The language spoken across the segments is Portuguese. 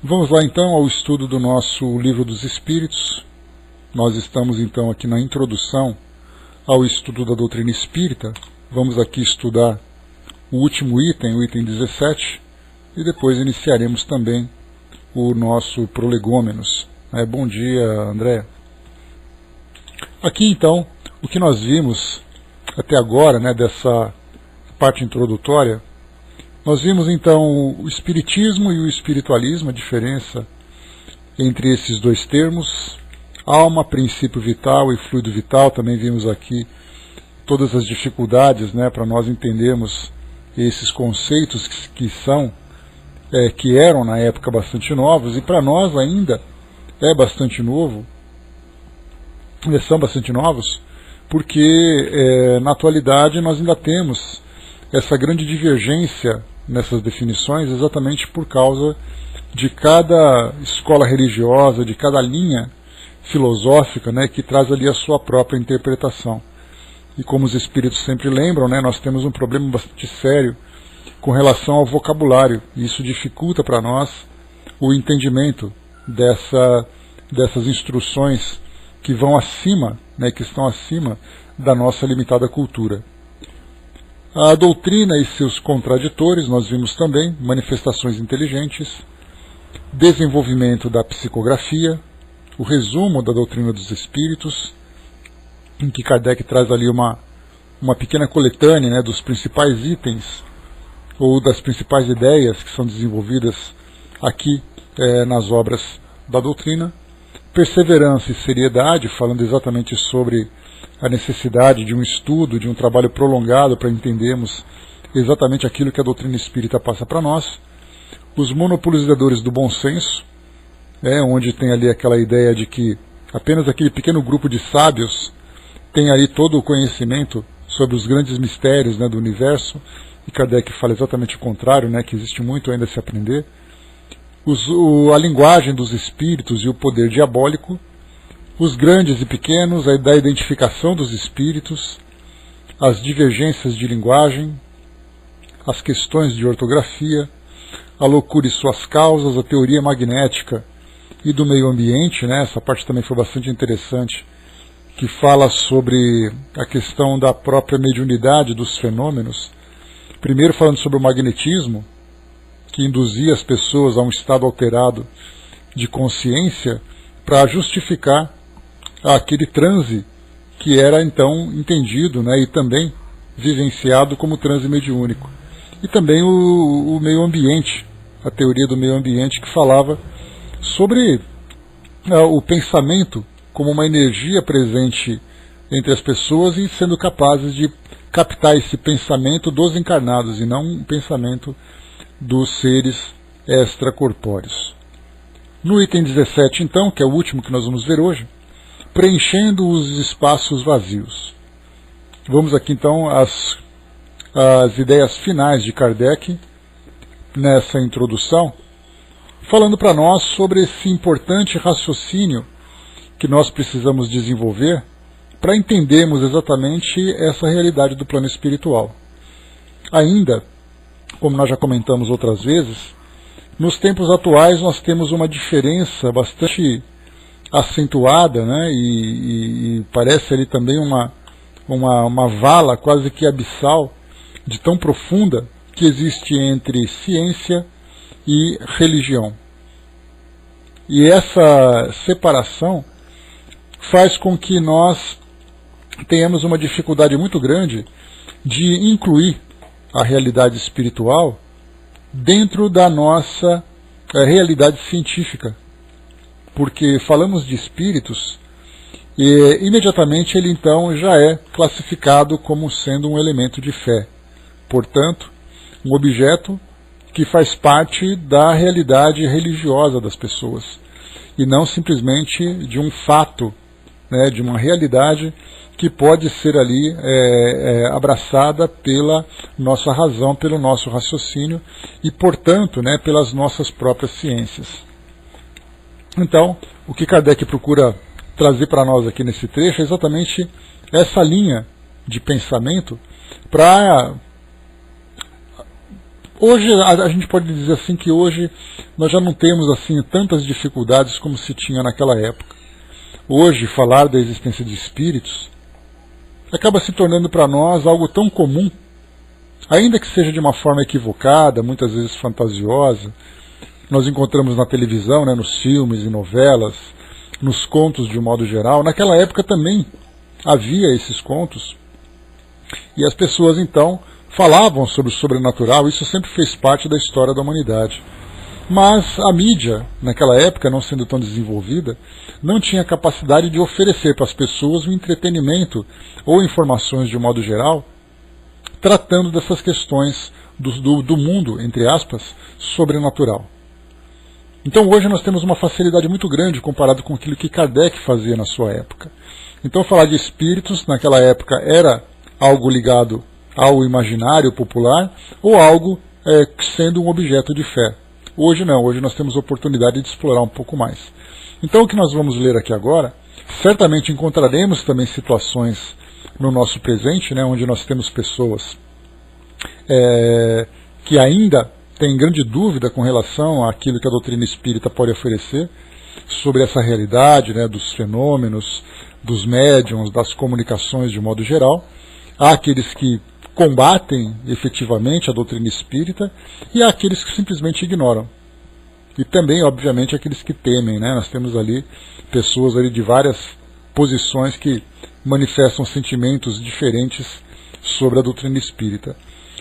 Vamos lá então ao estudo do nosso Livro dos Espíritos. Nós estamos então aqui na introdução ao estudo da doutrina espírita. Vamos aqui estudar o último item, o item 17, e depois iniciaremos também o nosso prolegômenos. Bom dia, André. Aqui então, o que nós vimos até agora, dessa parte introdutória, nós vimos então o espiritismo e o espiritualismo, a diferença entre esses dois termos, alma, princípio vital e fluido vital. Também vimos aqui todas as dificuldades para nós entendermos esses conceitos que eram na época bastante novos, e para nós ainda bastante novo, são bastante novos, porque na atualidade nós ainda temos essa grande divergência nessas definições, exatamente por causa de cada escola religiosa, de cada linha filosófica, que traz ali a sua própria interpretação. E como os espíritos sempre lembram, nós temos um problema bastante sério com relação ao vocabulário, e isso dificulta para nós o entendimento dessas instruções que vão acima, que estão acima da nossa limitada cultura. A doutrina e seus contraditores, nós vimos também, manifestações inteligentes, desenvolvimento da psicografia, o resumo da doutrina dos espíritos, em que Kardec traz ali uma pequena coletânea dos principais itens, ou das principais ideias que são desenvolvidas aqui nas obras da doutrina. Perseverança e seriedade, falando exatamente sobre a necessidade de um estudo, de um trabalho prolongado para entendermos exatamente aquilo que a doutrina espírita passa para nós. Os monopolizadores do bom senso, onde tem ali aquela ideia de que apenas aquele pequeno grupo de sábios tem ali todo o conhecimento sobre os grandes mistérios do universo, e Kardec fala exatamente o contrário, que existe muito ainda a se aprender. A linguagem dos espíritos e o poder diabólico, os grandes e pequenos, da identificação dos espíritos, as divergências de linguagem, as questões de ortografia, a loucura e suas causas, a teoria magnética e do meio ambiente, essa parte também foi bastante interessante, que fala sobre a questão da própria mediunidade dos fenômenos, primeiro falando sobre o magnetismo, que induzia as pessoas a um estado alterado de consciência para justificar aquele transe que era então entendido e também vivenciado como transe mediúnico. E também o meio ambiente, a teoria do meio ambiente, que falava sobre o pensamento como uma energia presente entre as pessoas e sendo capazes de captar esse pensamento dos encarnados e não um pensamento dos seres extracorpóreos. No item 17, então, que é o último que nós vamos ver hoje, preenchendo os espaços vazios. Vamos aqui então às ideias finais de Kardec nessa introdução, falando para nós sobre esse importante raciocínio que nós precisamos desenvolver para entendermos exatamente essa realidade do plano espiritual. Ainda, como nós já comentamos outras vezes, nos tempos atuais nós temos uma diferença bastante acentuada, e parece ali também uma vala quase que abissal, de tão profunda, que existe entre ciência e religião. E essa separação faz com que nós tenhamos uma dificuldade muito grande de incluir a realidade espiritual dentro da nossa realidade científica. Porque falamos de espíritos e imediatamente ele então já é classificado como sendo um elemento de fé. Portanto, um objeto que faz parte da realidade religiosa das pessoas e não simplesmente de um fato, de uma realidade que pode ser ali abraçada pela nossa razão, pelo nosso raciocínio e, portanto, pelas nossas próprias ciências. Então, o que Kardec procura trazer para nós aqui nesse trecho é exatamente essa linha de pensamento para Hoje a gente pode dizer assim que hoje nós já não temos assim tantas dificuldades como se tinha naquela época. Hoje falar da existência de espíritos acaba se tornando para nós algo tão comum, ainda que seja de uma forma equivocada, muitas vezes fantasiosa. Nós encontramos na televisão, né, nos filmes e novelas, nos contos de um modo geral. Naquela época também havia esses contos, e as pessoas então falavam sobre o sobrenatural. Isso sempre fez parte da história da humanidade. Mas a mídia, naquela época, não sendo tão desenvolvida, não tinha capacidade de oferecer para as pessoas um entretenimento ou informações de um modo geral, tratando dessas questões do mundo, entre aspas, sobrenatural. Então hoje nós temos uma facilidade muito grande comparado com aquilo que Kardec fazia na sua época. Então falar de espíritos naquela época era algo ligado ao imaginário popular ou algo sendo um objeto de fé. Hoje não, hoje nós temos a oportunidade de explorar um pouco mais. Então o que nós vamos ler aqui agora, certamente encontraremos também situações no nosso presente, né, onde nós temos pessoas que ainda têm grande dúvida com relação àquilo que a doutrina espírita pode oferecer, sobre essa realidade, né, dos fenômenos, dos médiuns, das comunicações de modo geral. Há aqueles que combatem efetivamente a doutrina espírita e há aqueles que simplesmente ignoram. E também, obviamente, aqueles que temem, né? Nós temos ali pessoas ali de várias posições que manifestam sentimentos diferentes sobre a doutrina espírita.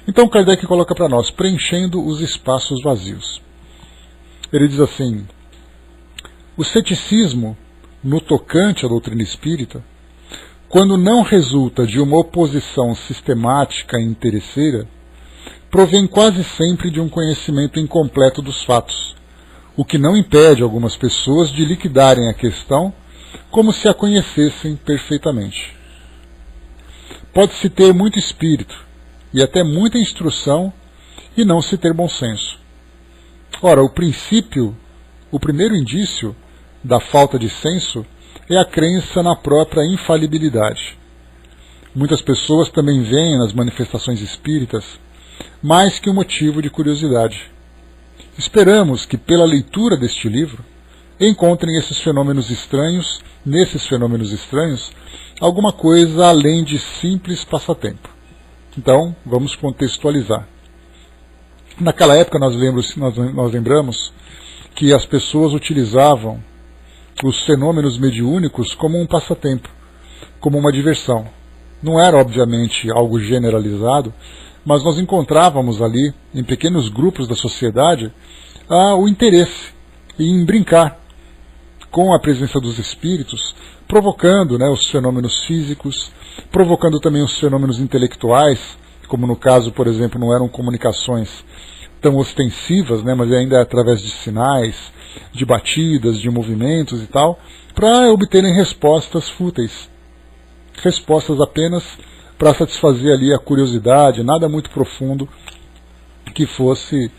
Então Kardec coloca para nós, preenchendo os espaços vazios. Ele diz assim: o ceticismo no tocante à doutrina espírita, quando não resulta de uma oposição sistemática e interesseira, provém quase sempre de um conhecimento incompleto dos fatos, o que não impede algumas pessoas de liquidarem a questão como se a conhecessem perfeitamente. Pode-se ter muito espírito e até muita instrução e não se ter bom senso. Ora, o primeiro indício da falta de senso é a crença na própria infalibilidade. Muitas pessoas também veem nas manifestações espíritas mais que um motivo de curiosidade. Esperamos que, pela leitura deste livro, encontrem nesses fenômenos estranhos, alguma coisa além de simples passatempo. Então, vamos contextualizar. Naquela época, nós lembramos que as pessoas utilizavam os fenômenos mediúnicos como um passatempo, como uma diversão. Não era, obviamente, algo generalizado, mas nós encontrávamos ali, em pequenos grupos da sociedade, o interesse em brincar com a presença dos espíritos, provocando, né, os fenômenos físicos, provocando também os fenômenos intelectuais, como no caso, por exemplo, não eram comunicações tão ostensivas, né, mas ainda através de sinais, de batidas, de movimentos e tal, para obterem respostas fúteis. Respostas apenas para satisfazer ali a curiosidade, nada muito profundo que fosse,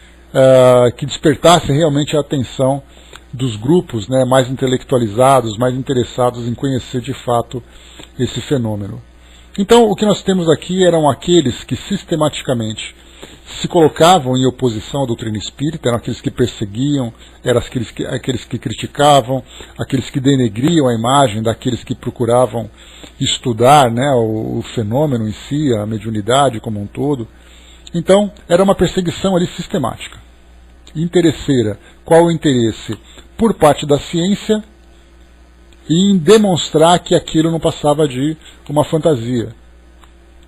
que despertasse realmente a atenção dos grupos, né, mais intelectualizados, mais interessados em conhecer de fato esse fenômeno. Então, o que nós temos aqui eram aqueles que sistematicamente se colocavam em oposição à doutrina espírita, eram aqueles que perseguiam, eram aqueles que criticavam, aqueles que denegriam a imagem daqueles que procuravam estudar, né, o fenômeno em si, a mediunidade como um todo. Então, era uma perseguição ali sistemática. Interesseira. Qual o interesse? Por parte da ciência, em demonstrar que aquilo não passava de uma fantasia,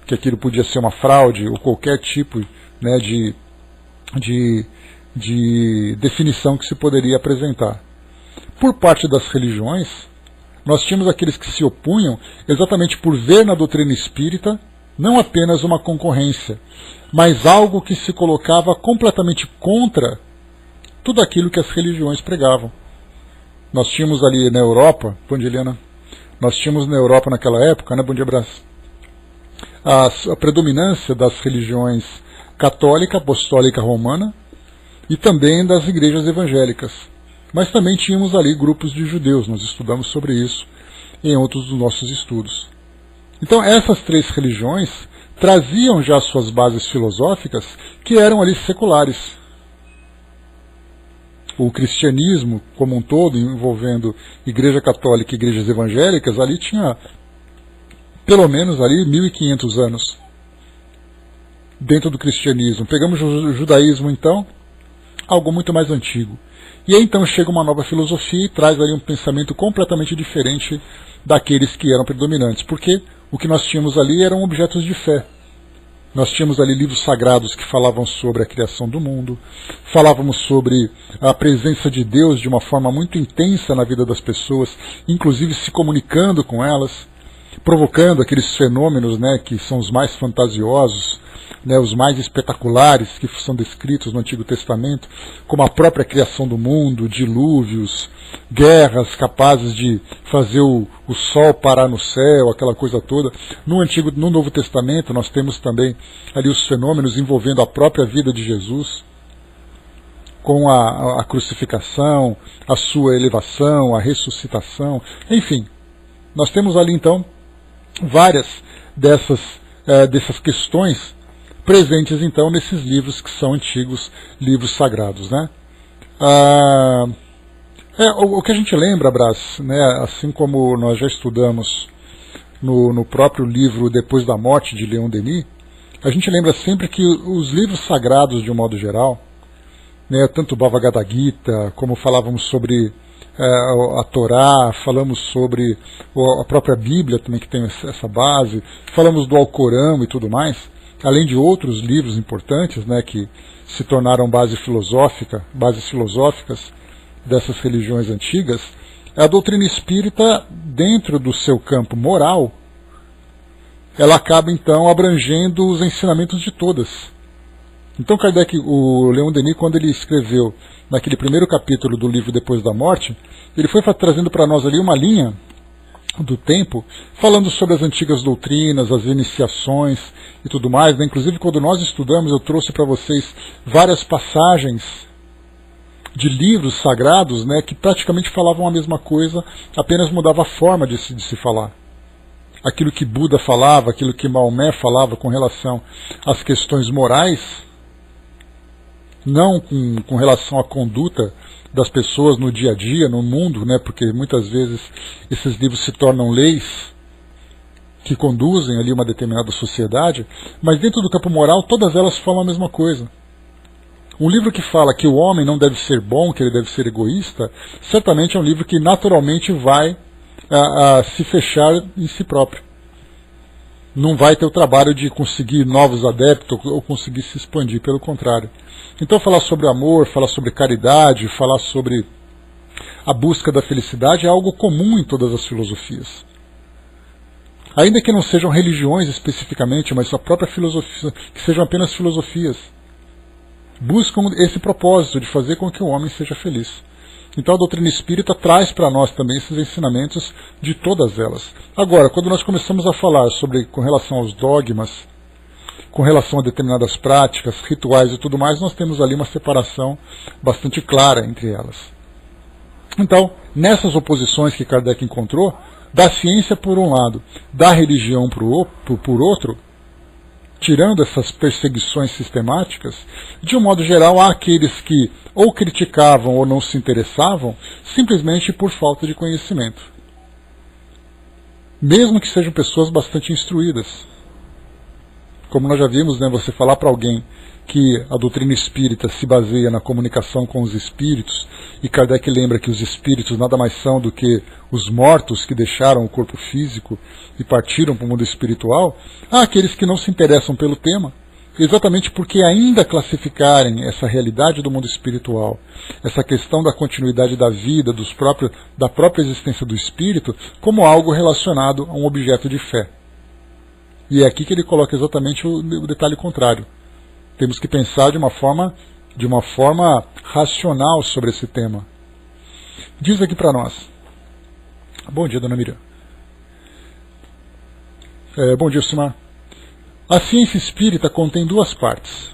que aquilo podia ser uma fraude ou qualquer tipo, né, de definição que se poderia apresentar. Por parte das religiões, nós tínhamos aqueles que se opunham exatamente por ver na doutrina espírita não apenas uma concorrência, mas algo que se colocava completamente contra tudo aquilo que as religiões pregavam. Nós tínhamos ali na Europa, bom dia, Helena, nós tínhamos na Europa naquela época, né, bom dia, abraço, a predominância das religiões católica, apostólica, romana e também das igrejas evangélicas. Mas também tínhamos ali grupos de judeus, nós estudamos sobre isso em outros dos nossos estudos. Então essas três religiões traziam já suas bases filosóficas que eram ali seculares. O cristianismo como um todo, envolvendo Igreja Católica e igrejas evangélicas, ali tinha pelo menos ali 1500 anos dentro do cristianismo. Pegamos o judaísmo então, algo muito mais antigo. E aí então chega uma nova filosofia e traz ali um pensamento completamente diferente daqueles que eram predominantes, porque o que nós tínhamos ali eram objetos de fé. Nós tínhamos ali livros sagrados que falavam sobre a criação do mundo, falávamos sobre a presença de Deus de uma forma muito intensa na vida das pessoas, inclusive se comunicando com elas, provocando aqueles fenômenos, né, que são os mais fantasiosos, né, os mais espetaculares que são descritos no Antigo Testamento, como a própria criação do mundo, dilúvios, guerras capazes de fazer o sol parar no céu, aquela coisa toda. No Novo Testamento nós temos também ali os fenômenos envolvendo a própria vida de Jesus, com a crucificação, a sua elevação, a ressuscitação, enfim. Nós temos ali então várias dessas questões presentes então nesses livros que são antigos livros sagrados, né? O que a gente lembra, Brás, né, assim como nós já estudamos no próprio livro Depois da Morte, de Leon Denis, a gente lembra sempre que os livros sagrados, de um modo geral, né, tanto o Bhagavad Gita, como falávamos sobre a Torá, falamos sobre a própria Bíblia também, que tem essa base, falamos do Alcorão e tudo mais, além de outros livros importantes, né, que se tornaram bases filosóficas dessas religiões antigas. A doutrina espírita, dentro do seu campo moral, ela acaba então abrangendo os ensinamentos de todas. Então Kardec, o Leon Denis, quando ele escreveu naquele primeiro capítulo do livro Depois da Morte, ele foi trazendo para nós ali uma linha do tempo, falando sobre as antigas doutrinas, as iniciações e tudo mais, né? Inclusive quando nós estudamos, eu trouxe para vocês várias passagens de livros sagrados, né, que praticamente falavam a mesma coisa, apenas mudava a forma de se falar. Aquilo que Buda falava, aquilo que Maomé falava com relação às questões morais, não com relação à conduta das pessoas no dia a dia, no mundo, né, porque muitas vezes esses livros se tornam leis que conduzem ali uma determinada sociedade, mas dentro do campo moral todas elas falam a mesma coisa. Um livro que fala que o homem não deve ser bom, que ele deve ser egoísta, certamente é um livro que naturalmente vai se fechar em si próprio. Não vai ter o trabalho de conseguir novos adeptos ou conseguir se expandir, pelo contrário. Então falar sobre amor, falar sobre caridade, falar sobre a busca da felicidade é algo comum em todas as filosofias. Ainda que não sejam religiões especificamente, mas a própria filosofia, que sejam apenas filosofias, buscam esse propósito de fazer com que o homem seja feliz. Então a doutrina espírita traz para nós também esses ensinamentos de todas elas. Agora, quando nós começamos a falar com relação aos dogmas, com relação a determinadas práticas, rituais e tudo mais, nós temos ali uma separação bastante clara entre elas. Então, nessas oposições que Kardec encontrou, da ciência por um lado, da religião por outro, tirando essas perseguições sistemáticas, de um modo geral há aqueles que ou criticavam ou não se interessavam simplesmente por falta de conhecimento. Mesmo que sejam pessoas bastante instruídas. Como nós já vimos, né, você falar para alguém que a doutrina espírita se baseia na comunicação com os espíritos, e Kardec lembra que os espíritos nada mais são do que os mortos que deixaram o corpo físico e partiram para o mundo espiritual, há aqueles que não se interessam pelo tema, exatamente porque ainda classificarem essa realidade do mundo espiritual, essa questão da continuidade da vida, da própria existência do espírito, como algo relacionado a um objeto de fé. E é aqui que ele coloca exatamente o detalhe contrário. Temos que pensar de uma forma racional sobre esse tema. Diz aqui para nós. Bom dia, dona Miriam. Bom dia, Simar. A ciência espírita contém duas partes.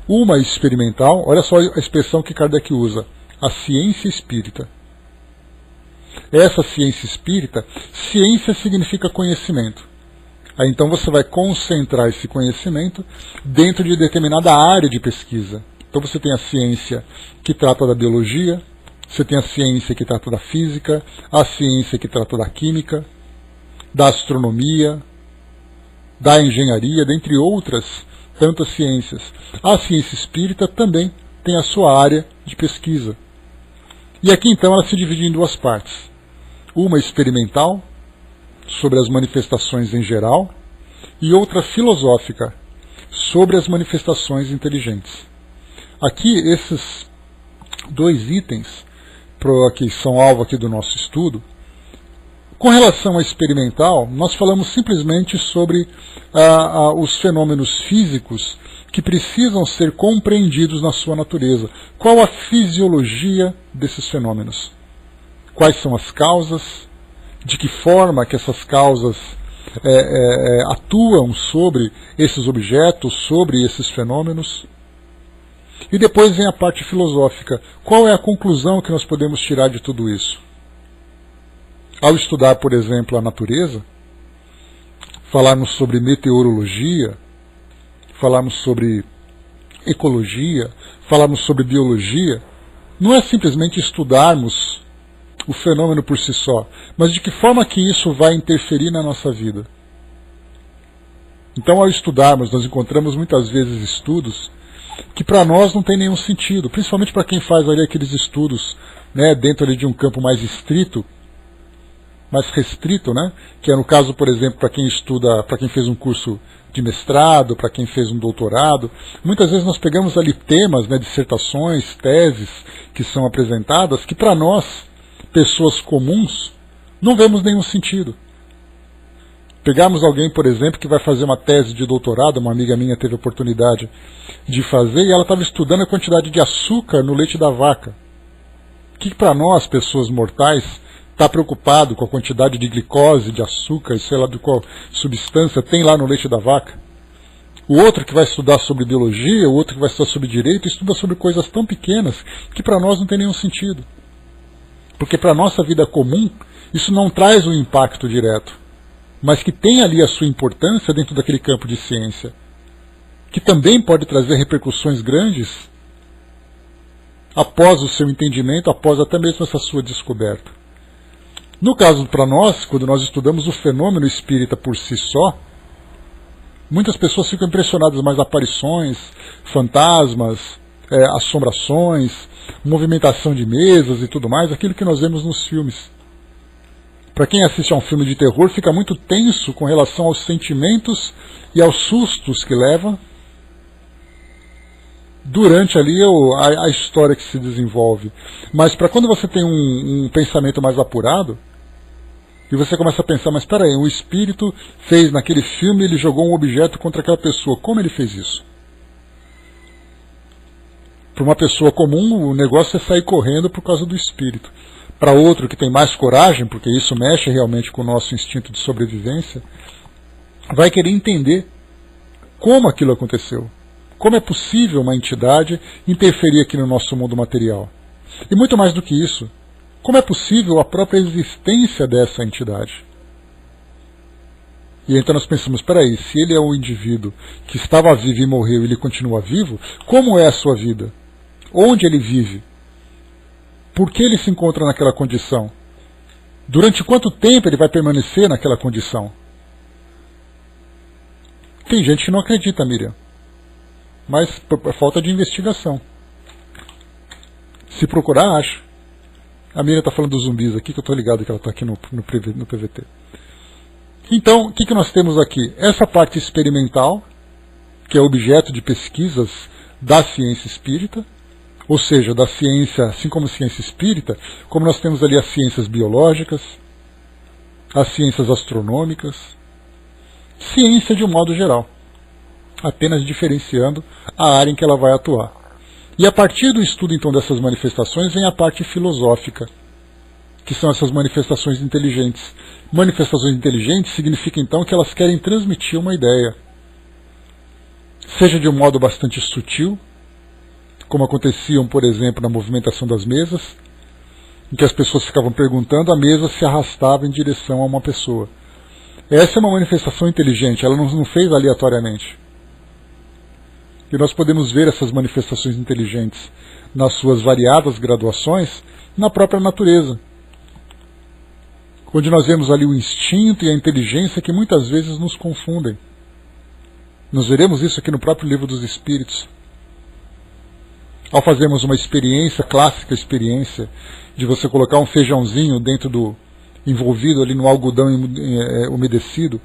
Uma experimental, olha só a expressão que Kardec usa, a ciência espírita. Essa ciência espírita, ciência significa conhecimento. Aí então você vai concentrar esse conhecimento dentro de determinada área de pesquisa. Então você tem a ciência que trata da biologia, você tem a ciência que trata da física, a ciência que trata da química, da astronomia, da engenharia, dentre outras tantas ciências. A ciência espírita também tem a sua área de pesquisa. E aqui então ela se divide em duas partes. Uma experimental, sobre as manifestações em geral, e outra filosófica, sobre as manifestações inteligentes. Aqui, esses dois itens que são alvo aqui do nosso estudo, com relação à experimental, nós falamos simplesmente sobre os fenômenos físicos que precisam ser compreendidos na sua natureza. Qual a fisiologia desses fenômenos? Quais são as causas? De que forma que essas causas atuam sobre esses objetos, sobre esses fenômenos? E depois vem a parte filosófica. Qual é a conclusão que nós podemos tirar de tudo isso? Ao estudar, por exemplo, a natureza, falarmos sobre meteorologia, falarmos sobre ecologia, falarmos sobre biologia, não é simplesmente estudarmos o fenômeno por si só, mas de que forma que isso vai interferir na nossa vida. Então, ao estudarmos, nós encontramos muitas vezes estudos que para nós não tem nenhum sentido, principalmente para quem faz ali aqueles estudos, né, dentro ali de um campo mais estrito, mais restrito, né, que é no caso, por exemplo, para quem estuda, para quem fez um curso de mestrado, para quem fez um doutorado. Muitas vezes nós pegamos ali temas, né, dissertações, teses que são apresentadas, que para nós, pessoas comuns, não vemos nenhum sentido. Pegamos alguém, por exemplo, que vai fazer uma tese de doutorado, uma amiga minha teve a oportunidade de fazer, e ela estava estudando a quantidade de açúcar no leite da vaca. O que para nós, pessoas mortais, está preocupado com a quantidade de glicose, de açúcar, sei lá de qual substância tem lá no leite da vaca? O outro que vai estudar sobre biologia, o outro que vai estudar sobre direito, estuda sobre coisas tão pequenas que para nós não tem nenhum sentido. Porque para a nossa vida comum, isso não traz um impacto direto, mas que tem ali a sua importância dentro daquele campo de ciência, que também pode trazer repercussões grandes após o seu entendimento, após até mesmo essa sua descoberta. No caso para nós, quando nós estudamos o fenômeno espírita por si só, muitas pessoas ficam impressionadas, mas aparições, fantasmas, assombrações, movimentação de mesas e tudo mais, aquilo que nós vemos nos filmes. Para quem assiste a um filme de terror, fica muito tenso com relação aos sentimentos e aos sustos que leva durante ali a história que se desenvolve. Mas para quando você tem um pensamento mais apurado, e você começa a pensar, mas espera aí, o espírito fez naquele filme, ele jogou um objeto contra aquela pessoa. Como ele fez isso? Para uma pessoa comum, o negócio é sair correndo por causa do espírito. Para outro que tem mais coragem, porque isso mexe realmente com o nosso instinto de sobrevivência, vai querer entender como aquilo aconteceu. Como é possível uma entidade interferir aqui no nosso mundo material? E muito mais do que isso, como é possível a própria existência dessa entidade? E então nós pensamos, espera aí, se ele é um indivíduo que estava vivo e morreu e ele continua vivo, como é a sua vida? Onde ele vive? Por que ele se encontra naquela condição? Durante quanto tempo ele vai permanecer naquela condição? Tem gente que não acredita, Miriam, mas por falta de investigação. Se procurar, acha. A Miriam está falando dos zumbis aqui, que eu estou ligado que ela está aqui no PVT. Então, o que nós temos aqui? Essa parte experimental, que é objeto de pesquisas da ciência espírita, ou seja, da ciência, assim como a ciência espírita, como nós temos ali as ciências biológicas, as ciências astronômicas, ciência de um modo geral, apenas diferenciando a área em que ela vai atuar. E a partir do estudo então dessas manifestações vem a parte filosófica, que são essas manifestações inteligentes. Manifestações inteligentes significa então que elas querem transmitir uma ideia, seja de um modo bastante sutil, como aconteciam, por exemplo, na movimentação das mesas, em que as pessoas ficavam perguntando, a mesa se arrastava em direção a uma pessoa. Essa é uma manifestação inteligente, ela não fez aleatoriamente. E nós podemos ver essas manifestações inteligentes nas suas variadas graduações na própria natureza, onde nós vemos ali o instinto e a inteligência que muitas vezes nos confundem. Nós veremos isso aqui no próprio Livro dos Espíritos. Ao fazermos uma experiência, clássica experiência, de você colocar um feijãozinho envolvido ali no algodão umedecido,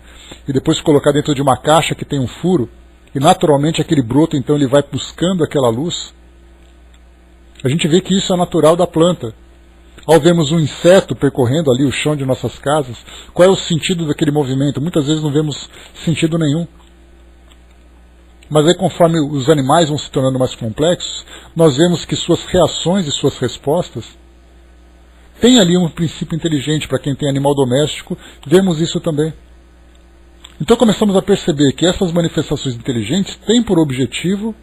e depois colocar dentro de uma caixa que tem um furo, e naturalmente aquele broto então ele vai buscando aquela luz, a gente vê que isso é natural da planta. Ao vermos um inseto percorrendo ali o chão de nossas casas, qual é o sentido daquele movimento? Muitas vezes não vemos sentido nenhum. Mas aí, conforme os animais vão se tornando mais complexos, nós vemos que suas reações e suas respostas têm ali um princípio inteligente. Para quem tem animal doméstico, vemos isso também. Então começamos a perceber que essas manifestações inteligentes têm por objetivo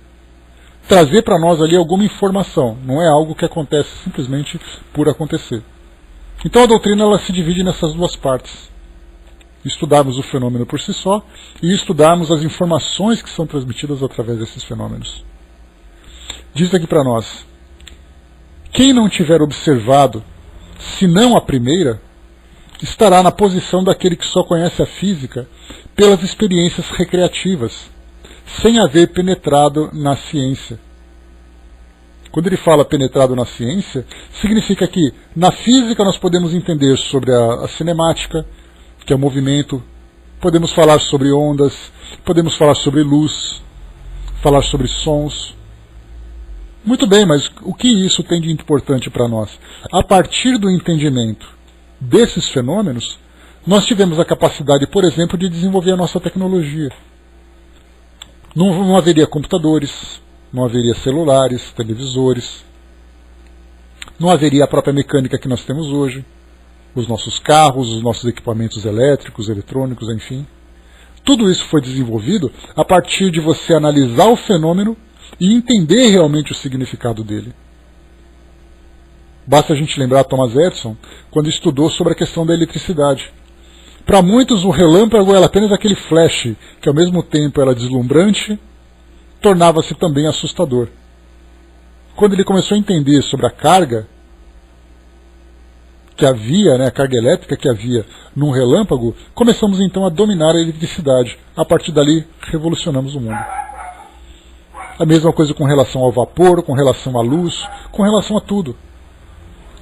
trazer para nós ali alguma informação. Não é algo que acontece simplesmente por acontecer. Então a doutrina ela se divide nessas duas partes. Estudarmos o fenômeno por si só e estudarmos as informações que são transmitidas através desses fenômenos. Diz aqui para nós: quem não tiver observado, senão a primeira, estará na posição daquele que só conhece a física pelas experiências recreativas, sem haver penetrado na ciência. Quando ele fala penetrado na ciência, significa que na física nós podemos entender sobre a cinemática, que é o movimento, podemos falar sobre ondas, podemos falar sobre luz, falar sobre sons. Muito bem, mas o que isso tem de importante para nós? A partir do entendimento desses fenômenos, nós tivemos a capacidade, por exemplo, de desenvolver a nossa tecnologia. Não haveria computadores, não haveria celulares, televisores, não haveria a própria mecânica que nós temos hoje, os nossos carros, os nossos equipamentos elétricos, eletrônicos, enfim. Tudo isso foi desenvolvido a partir de você analisar o fenômeno e entender realmente o significado dele. Basta a gente lembrar Thomas Edison, quando estudou sobre a questão da eletricidade. Para muitos, o relâmpago era apenas aquele flash, que ao mesmo tempo era deslumbrante, tornava-se também assustador. Quando ele começou a entender sobre a carga que havia, a carga elétrica que havia num relâmpago, começamos então a dominar a eletricidade. A partir dali, revolucionamos o mundo. A mesma coisa com relação ao vapor, com relação à luz, com relação a tudo.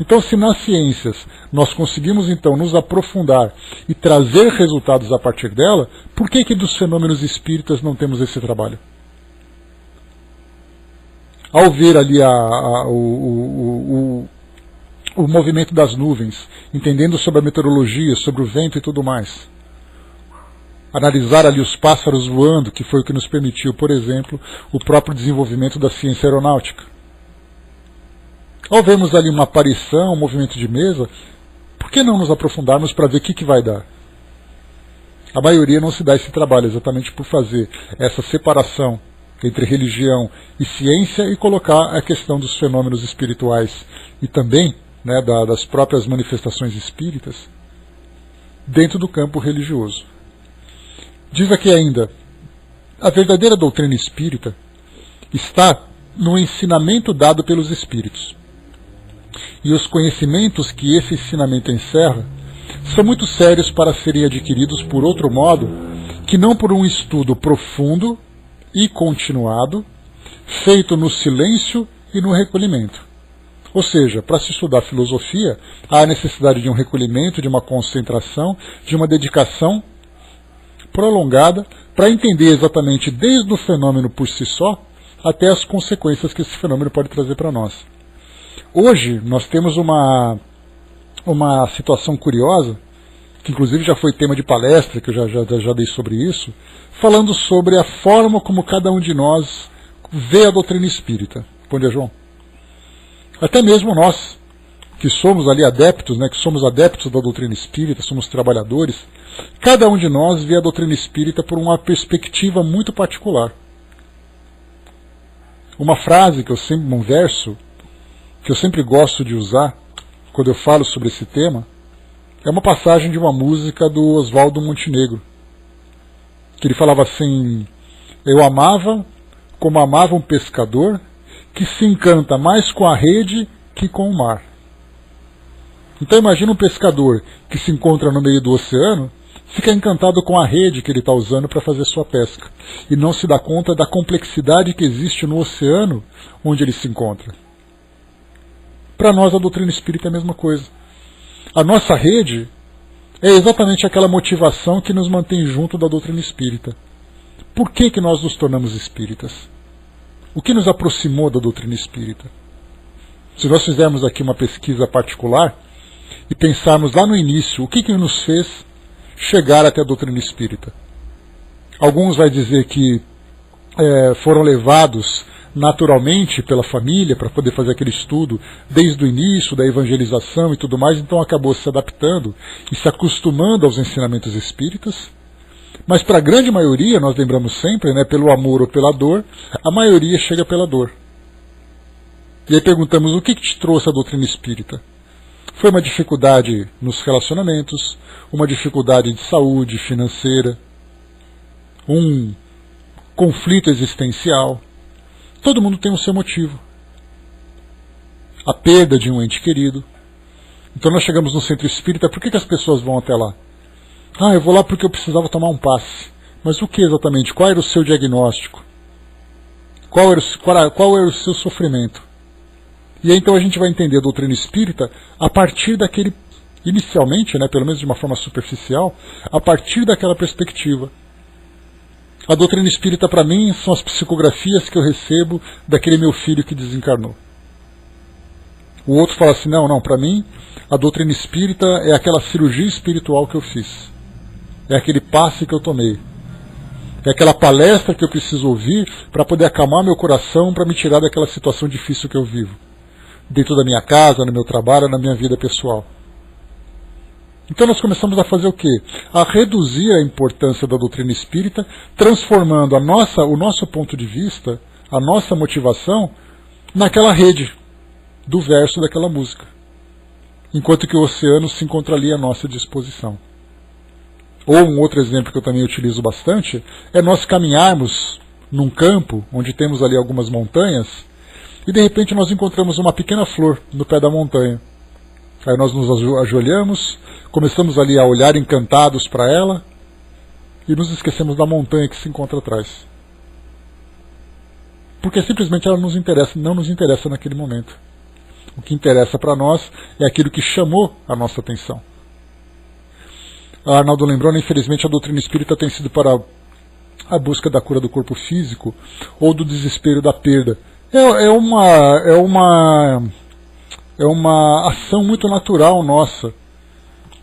Então, se nas ciências nós conseguimos então nos aprofundar e trazer resultados a partir dela, por que dos fenômenos espíritas não temos esse trabalho? Ao ver ali o movimento das nuvens, entendendo sobre a meteorologia, sobre o vento e tudo mais, analisar ali os pássaros voando, que foi o que nos permitiu, por exemplo, o próprio desenvolvimento da ciência aeronáutica. Ao vermos ali uma aparição, um movimento de mesa, por que não nos aprofundarmos para ver o que vai dar? A maioria não se dá esse trabalho, exatamente por fazer essa separação entre religião e ciência e colocar a questão dos fenômenos espirituais e também das próprias manifestações espíritas dentro do campo religioso. Diz aqui ainda: a verdadeira doutrina espírita está no ensinamento dado pelos espíritos. E os conhecimentos que esse ensinamento encerra são muito sérios para serem adquiridos por outro modo que não por um estudo profundo e continuado, feito no silêncio e no recolhimento. Ou seja, para se estudar filosofia, há a necessidade de um recolhimento, de uma concentração, de uma dedicação prolongada para entender exatamente desde o fenômeno por si só até as consequências que esse fenômeno pode trazer para nós. Hoje nós temos uma situação curiosa, que inclusive já foi tema de palestra, que eu já dei sobre isso, falando sobre a forma como cada um de nós vê a doutrina espírita. Bom dia, João. Até mesmo nós, que somos ali adeptos, que somos adeptos da doutrina espírita, somos trabalhadores, cada um de nós vê a doutrina espírita por uma perspectiva muito particular. Uma frase um verso que eu sempre gosto de usar quando eu falo sobre esse tema É uma passagem de uma música do Oswaldo Montenegro, que ele falava assim: eu amava como amava um pescador que se encanta mais com a rede que com o mar. Então imagina um pescador que se encontra no meio do oceano, fica encantado com a rede que ele está usando para fazer sua pesca, e não se dá conta da complexidade que existe no oceano onde ele se encontra. Para nós a doutrina espírita é a mesma coisa. A nossa rede é exatamente aquela motivação que nos mantém junto da doutrina espírita. Por que nós nos tornamos espíritas? O que nos aproximou da doutrina espírita? Se nós fizermos aqui uma pesquisa particular e pensarmos lá no início, o que nos fez chegar até a doutrina espírita? Alguns vão dizer que foram levados naturalmente pela família para poder fazer aquele estudo desde o início da evangelização e tudo mais, então acabou se adaptando e se acostumando aos ensinamentos espíritas. Mas para a grande maioria, nós lembramos sempre, né, pelo amor ou pela dor, a maioria chega pela dor. E aí perguntamos: o que te trouxe a doutrina espírita? Foi uma dificuldade nos relacionamentos, uma dificuldade de saúde financeira, um conflito existencial. Todo mundo tem o seu motivo. A perda de um ente querido. Então nós chegamos no centro espírita, por que as pessoas vão até lá? Eu vou lá porque eu precisava tomar um passe. Mas o que exatamente? Qual era o seu diagnóstico? Qual era o seu sofrimento? E aí então a gente vai entender a doutrina espírita a partir daquele, inicialmente, né, pelo menos de uma forma superficial, a partir daquela perspectiva. A doutrina espírita para mim são as psicografias que eu recebo daquele meu filho que desencarnou. O outro fala assim: não, para mim a doutrina espírita é aquela cirurgia espiritual que eu fiz. É aquele passe que eu tomei. É aquela palestra que eu preciso ouvir para poder acalmar meu coração, para me tirar daquela situação difícil que eu vivo. Dentro da minha casa, no meu trabalho, na minha vida pessoal. Então nós começamos a fazer o quê? A reduzir a importância da doutrina espírita, transformando o nosso ponto de vista, a nossa motivação, naquela rede do verso daquela música. Enquanto que o oceano se encontra ali à nossa disposição. Ou um outro exemplo que eu também utilizo bastante, é nós caminharmos num campo, onde temos ali algumas montanhas, e de repente nós encontramos uma pequena flor no pé da montanha. Aí nós nos ajoelhamos, começamos ali a olhar encantados para ela, e nos esquecemos da montanha que se encontra atrás. Porque simplesmente ela não nos interessa naquele momento. O que interessa para nós é aquilo que chamou a nossa atenção. A Arnaldo lembrou, infelizmente a doutrina espírita tem sido para a busca da cura do corpo físico ou do desespero da perda. É uma ação muito natural nossa,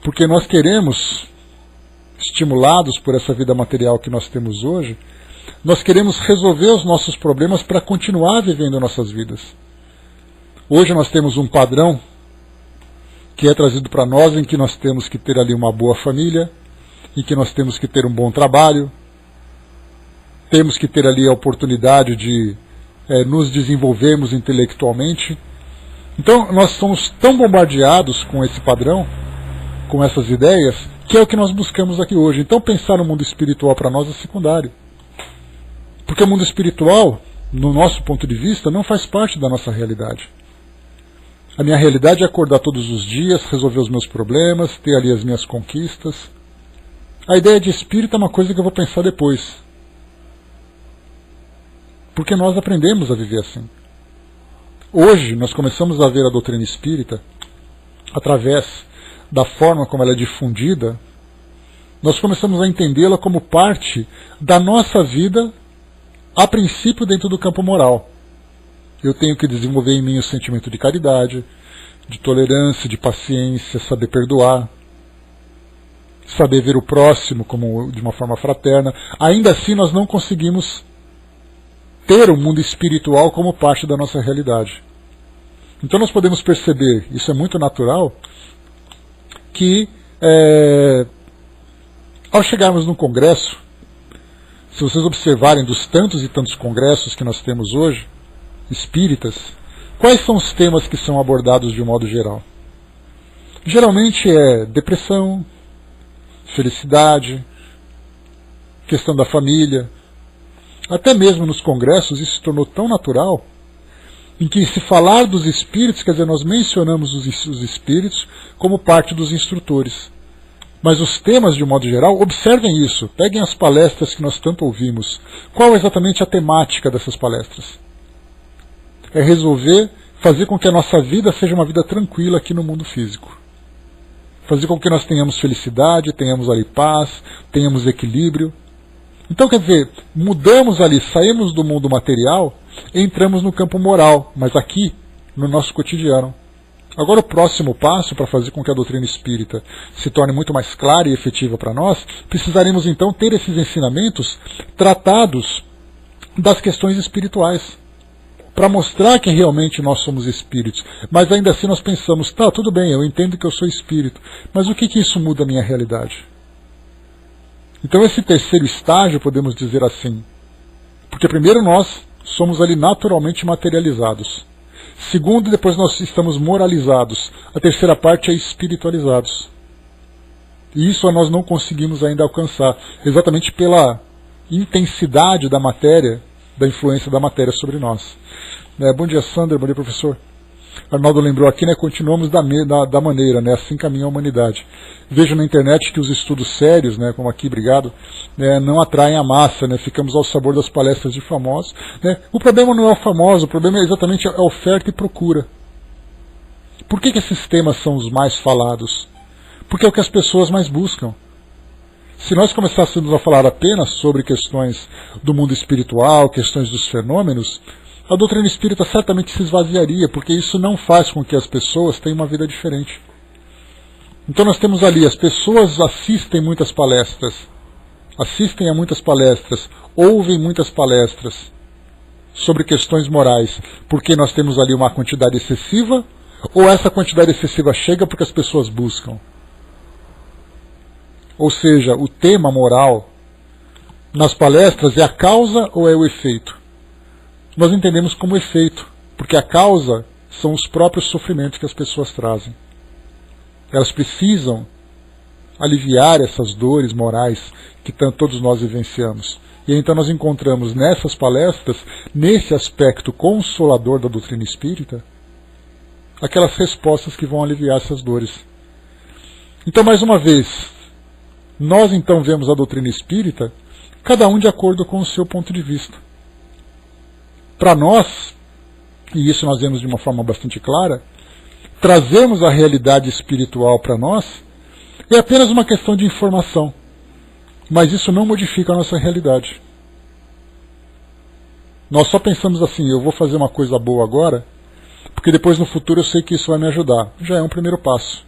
porque nós queremos, estimulados por essa vida material que nós temos hoje, nós queremos resolver os nossos problemas para continuar vivendo nossas vidas. Hoje nós temos um padrão que é trazido para nós, em que nós temos que ter ali uma boa família, em que nós temos que ter um bom trabalho, temos que ter ali a oportunidade de nos desenvolvermos intelectualmente. Então nós somos tão bombardeados com esse padrão, com essas ideias, que é o que nós buscamos aqui hoje. Então pensar no mundo espiritual para nós é secundário. Porque o mundo espiritual, no nosso ponto de vista, não faz parte da nossa realidade. A minha realidade é acordar todos os dias, resolver os meus problemas, ter ali as minhas conquistas. A ideia de espírito é uma coisa que eu vou pensar depois. Porque nós aprendemos a viver assim. Hoje nós começamos a ver a doutrina espírita através da forma como ela é difundida. Nós começamos a entendê-la como parte da nossa vida, a princípio dentro do campo moral. Eu tenho que desenvolver em mim o sentimento de caridade, de tolerância, de paciência, saber perdoar, saber ver o próximo como de uma forma fraterna. Ainda assim nós não conseguimos ter o mundo espiritual como parte da nossa realidade. Então nós podemos perceber, isso é muito natural, que ao chegarmos num congresso, se vocês observarem dos tantos e tantos congressos que nós temos hoje, espíritas, quais são os temas que são abordados de um modo geral? Geralmente é depressão, felicidade, questão da família. Até mesmo nos congressos isso se tornou tão natural, em que se falar dos espíritos, quer dizer, nós mencionamos os espíritos como parte dos instrutores. Mas os temas, de um modo geral, observem isso, peguem as palestras que nós tanto ouvimos. Qual é exatamente a temática dessas palestras? É resolver, fazer com que a nossa vida seja uma vida tranquila aqui no mundo físico. Fazer com que nós tenhamos felicidade, tenhamos ali paz, tenhamos equilíbrio. Então, quer dizer, mudamos ali, saímos do mundo material, entramos no campo moral, mas aqui, no nosso cotidiano. Agora, o próximo passo para fazer com que a doutrina espírita se torne muito mais clara e efetiva para nós, precisaremos então ter esses ensinamentos tratados das questões espirituais, para mostrar que realmente nós somos espíritos. Mas ainda assim nós pensamos, tá, tudo bem, eu entendo que eu sou espírito, mas o que isso muda a minha realidade? Então esse terceiro estágio, podemos dizer assim, porque primeiro nós somos ali naturalmente materializados. Segundo, depois nós estamos moralizados. A terceira parte é espiritualizados. E isso nós não conseguimos ainda alcançar, exatamente pela intensidade da matéria, da influência da matéria sobre nós. Bom dia, Sandra, bom dia, professor. Arnaldo lembrou aqui, continuamos da maneira, assim caminha a humanidade. Vejo na internet que os estudos sérios, como aqui, obrigado, não atraem a massa, ficamos ao sabor das palestras de famosos. O problema não é o famoso, o problema é exatamente a oferta e procura. Por que esses temas são os mais falados? Porque é o que as pessoas mais buscam. Se nós começássemos a falar apenas sobre questões do mundo espiritual, questões dos fenômenos, a doutrina espírita certamente se esvaziaria, porque isso não faz com que as pessoas tenham uma vida diferente. Então nós temos ali, as pessoas assistem muitas palestras, assistem a muitas palestras, ouvem muitas palestras sobre questões morais, porque nós temos ali uma quantidade excessiva, ou essa quantidade excessiva chega porque as pessoas buscam? Ou seja, o tema moral nas palestras é a causa ou é o efeito? Nós entendemos como efeito, porque a causa são os próprios sofrimentos que as pessoas trazem. Elas precisam aliviar essas dores morais que todos nós vivenciamos. E então nós encontramos nessas palestras, nesse aspecto consolador da doutrina espírita, aquelas respostas que vão aliviar essas dores. Então, mais uma vez, nós então vemos a doutrina espírita, cada um de acordo com o seu ponto de vista. Para nós, e isso nós vemos de uma forma bastante clara, trazermos a realidade espiritual para nós é apenas uma questão de informação, mas isso não modifica a nossa realidade. Nós só pensamos assim, eu vou fazer uma coisa boa agora, porque depois no futuro eu sei que isso vai me ajudar. Já é um primeiro passo.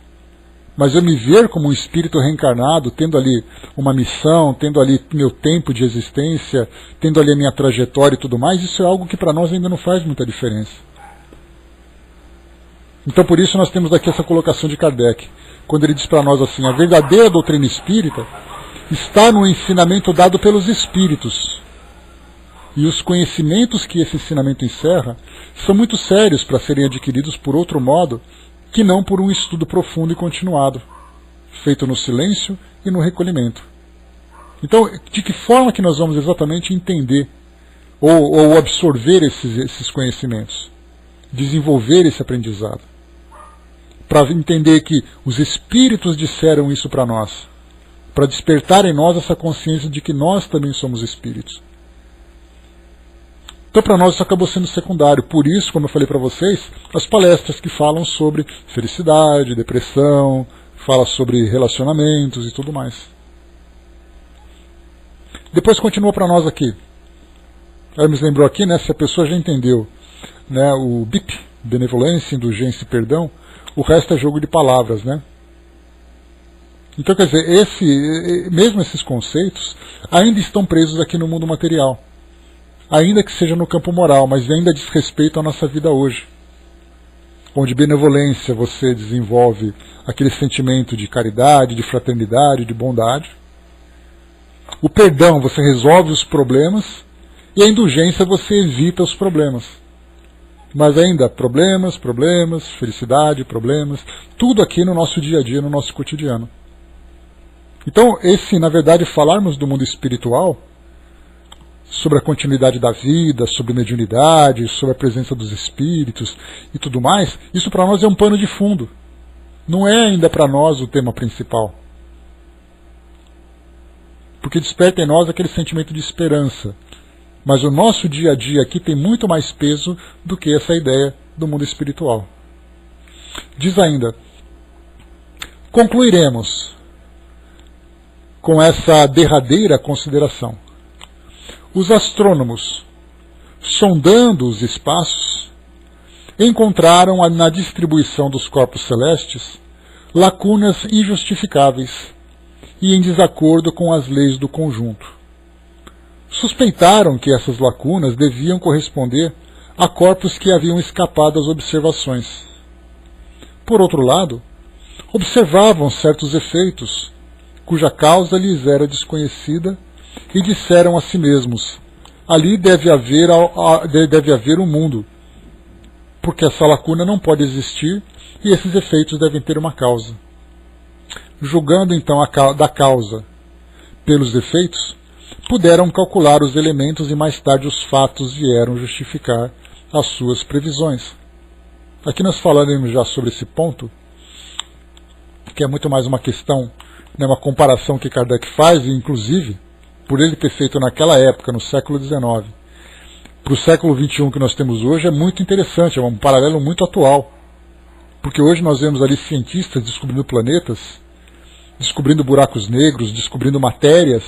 Mas eu me ver como um espírito reencarnado, tendo ali uma missão, tendo ali meu tempo de existência, tendo ali a minha trajetória e tudo mais, isso é algo que para nós ainda não faz muita diferença. Então por isso nós temos aqui essa colocação de Kardec, quando ele diz para nós assim, a verdadeira doutrina espírita está no ensinamento dado pelos espíritos. E os conhecimentos que esse ensinamento encerra são muito sérios para serem adquiridos por outro modo, que não por um estudo profundo e continuado, feito no silêncio e no recolhimento. Então, de que forma que nós vamos exatamente entender ou absorver esses conhecimentos? Desenvolver esse aprendizado? Para entender que os espíritos disseram isso para nós, para despertar em nós essa consciência de que nós também somos espíritos. Então, para nós, isso acabou sendo secundário. Por isso, como eu falei para vocês, as palestras que falam sobre felicidade, depressão, falam sobre relacionamentos e tudo mais. Depois continua para nós aqui. Hermes lembrou aqui, se a pessoa já entendeu o BIP, benevolência, indulgência e perdão, o resto é jogo de palavras, Então, quer dizer, mesmo esses conceitos ainda estão presos aqui no mundo material. Ainda que seja no campo moral, mas ainda diz respeito à nossa vida hoje. Onde benevolência você desenvolve aquele sentimento de caridade, de fraternidade, de bondade. O perdão você resolve os problemas e a indulgência você evita os problemas. Mas ainda problemas, problemas, felicidade, problemas, tudo aqui no nosso dia a dia, no nosso cotidiano. Então, na verdade, falarmos do mundo espiritual, sobre a continuidade da vida, sobre mediunidade, sobre a presença dos espíritos e tudo mais, isso para nós é um pano de fundo. Não é ainda para nós o tema principal. Porque desperta em nós aquele sentimento de esperança. Mas o nosso dia a dia aqui tem muito mais peso do que essa ideia do mundo espiritual. Diz ainda: concluiremos com essa derradeira consideração. Os astrônomos, sondando os espaços, encontraram na distribuição dos corpos celestes lacunas injustificáveis e em desacordo com as leis do conjunto. Suspeitaram que essas lacunas deviam corresponder a corpos que haviam escapado às observações. Por outro lado, observavam certos efeitos, cuja causa lhes era desconhecida, e disseram a si mesmos: ali deve haver um mundo, porque essa lacuna não pode existir e esses efeitos devem ter uma causa. Julgando então da causa pelos efeitos, puderam calcular os elementos e mais tarde os fatos vieram justificar as suas previsões. Aqui nós falaremos já sobre esse ponto, que é muito mais uma questão, uma comparação que Kardec faz, e inclusive, por ele ter feito naquela época, no século XIX, para o século XXI que nós temos hoje, é muito interessante, é um paralelo muito atual. Porque hoje nós vemos ali cientistas descobrindo planetas, descobrindo buracos negros, descobrindo matérias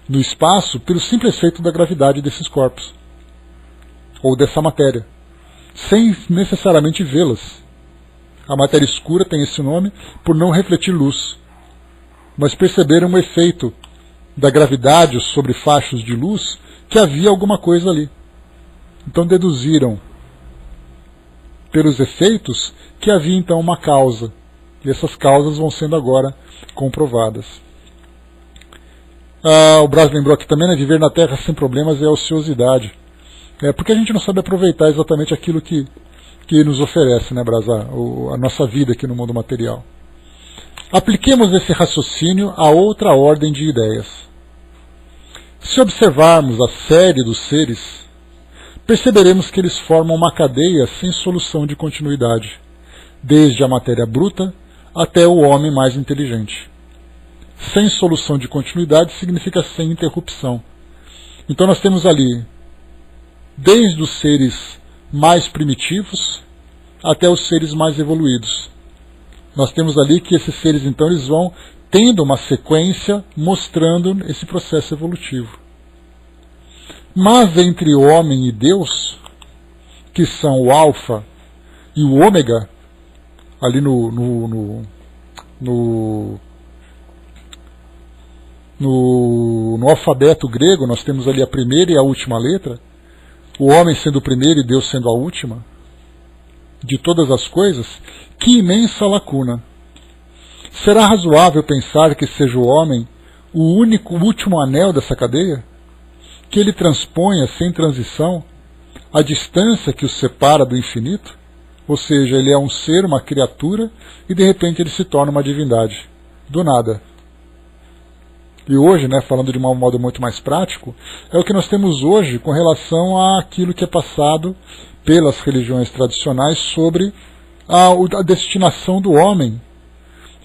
no espaço pelo simples efeito da gravidade desses corpos, ou dessa matéria, sem necessariamente vê-las. A matéria escura tem esse nome por não refletir luz, mas perceberam o efeito da gravidade sobre fachos de luz, que havia alguma coisa ali. Então deduziram pelos efeitos que havia então uma causa, e essas causas vão sendo agora comprovadas. O Braz lembrou aqui também, viver na Terra sem problemas é ociosidade. Porque a gente não sabe aproveitar exatamente aquilo que nos oferece, Braz, a nossa vida aqui no mundo material. Apliquemos esse raciocínio a outra ordem de ideias. Se observarmos a série dos seres, perceberemos que eles formam uma cadeia sem solução de continuidade, desde a matéria bruta até o homem mais inteligente. Sem solução de continuidade significa sem interrupção. Então nós temos ali, desde os seres mais primitivos até os seres mais evoluídos. Nós temos ali que esses seres, então, eles vão tendo uma sequência mostrando esse processo evolutivo. Mas entre o homem e Deus, que são o alfa e o ômega, ali no alfabeto grego, nós temos ali a primeira e a última letra, o homem sendo o primeiro e Deus sendo a última, de todas as coisas, que imensa lacuna! Será razoável pensar que seja o homem o último anel dessa cadeia? Que ele transponha, sem transição, a distância que o separa do infinito? Ou seja, ele é um ser, uma criatura, e de repente ele se torna uma divindade. Do nada. E hoje, falando de um modo muito mais prático, é o que nós temos hoje com relação àquilo que é passado pelas religiões tradicionais sobre a destinação do homem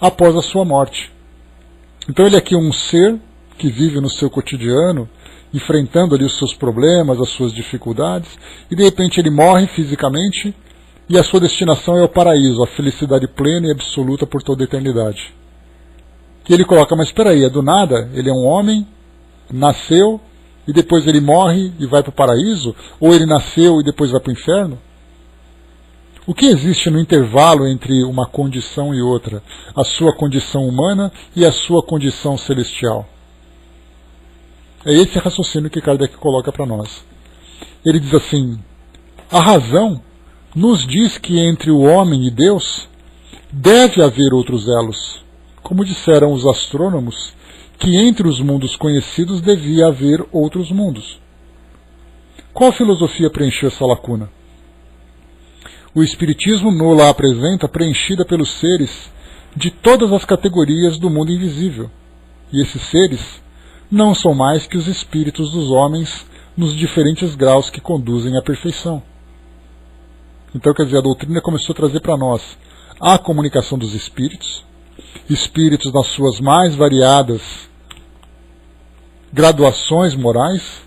após a sua morte. Então ele é aqui um ser que vive no seu cotidiano, enfrentando ali os seus problemas, as suas dificuldades, e de repente ele morre fisicamente e a sua destinação é o paraíso, a felicidade plena e absoluta por toda a eternidade. E ele coloca, mas espera aí, é do nada? Ele é um homem, nasceu, e depois ele morre e vai para o paraíso? Ou ele nasceu e depois vai para o inferno? O que existe no intervalo entre uma condição e outra? A sua condição humana e a sua condição celestial. É esse raciocínio que Kardec coloca para nós. Ele diz assim: a razão nos diz que entre o homem e Deus deve haver outros elos, como disseram os astrônomos, que entre os mundos conhecidos devia haver outros mundos. Qual filosofia preencheu essa lacuna? o Espiritismo nos a apresenta preenchida pelos seres de todas as categorias do mundo invisível. E esses seres não são mais que os espíritos dos homens nos diferentes graus que conduzem à perfeição. Então, quer dizer, a doutrina começou a trazer para nós a comunicação dos espíritos, espíritos nas suas mais variadas graduações morais,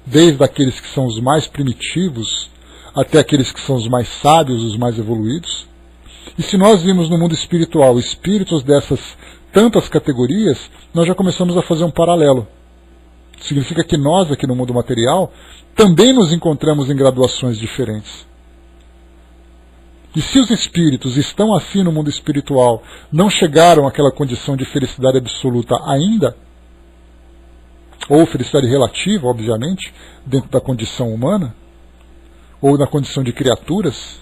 desde aqueles que são os mais primitivos até aqueles que são os mais sábios, os mais evoluídos. E se nós vimos no mundo espiritual espíritos dessas tantas categorias, nós já começamos a fazer um paralelo. Significa que nós, aqui no mundo material, também nos encontramos em graduações diferentes. E se os espíritos estão assim no mundo espiritual, não chegaram àquela condição de felicidade absoluta ainda, ou felicidade relativa, obviamente, dentro da condição humana, ou na condição de criaturas,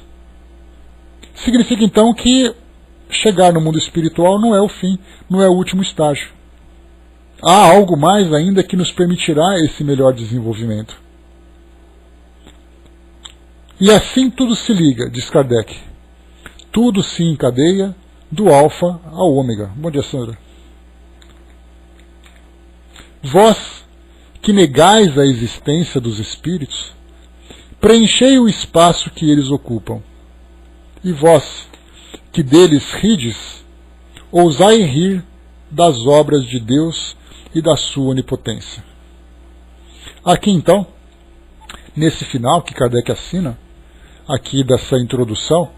significa então que chegar no mundo espiritual não é o fim, não é o último estágio. Há algo mais ainda que nos permitirá esse melhor desenvolvimento. E assim tudo se liga, diz Kardec. Tudo se encadeia do alfa ao ômega. Bom dia, Sandra. Vós, que negais a existência dos espíritos, preenchei o espaço que eles ocupam. E vós, que deles rides, ousai rir das obras de Deus e da sua onipotência. Aqui então, nesse final que Kardec assina, aqui dessa introdução,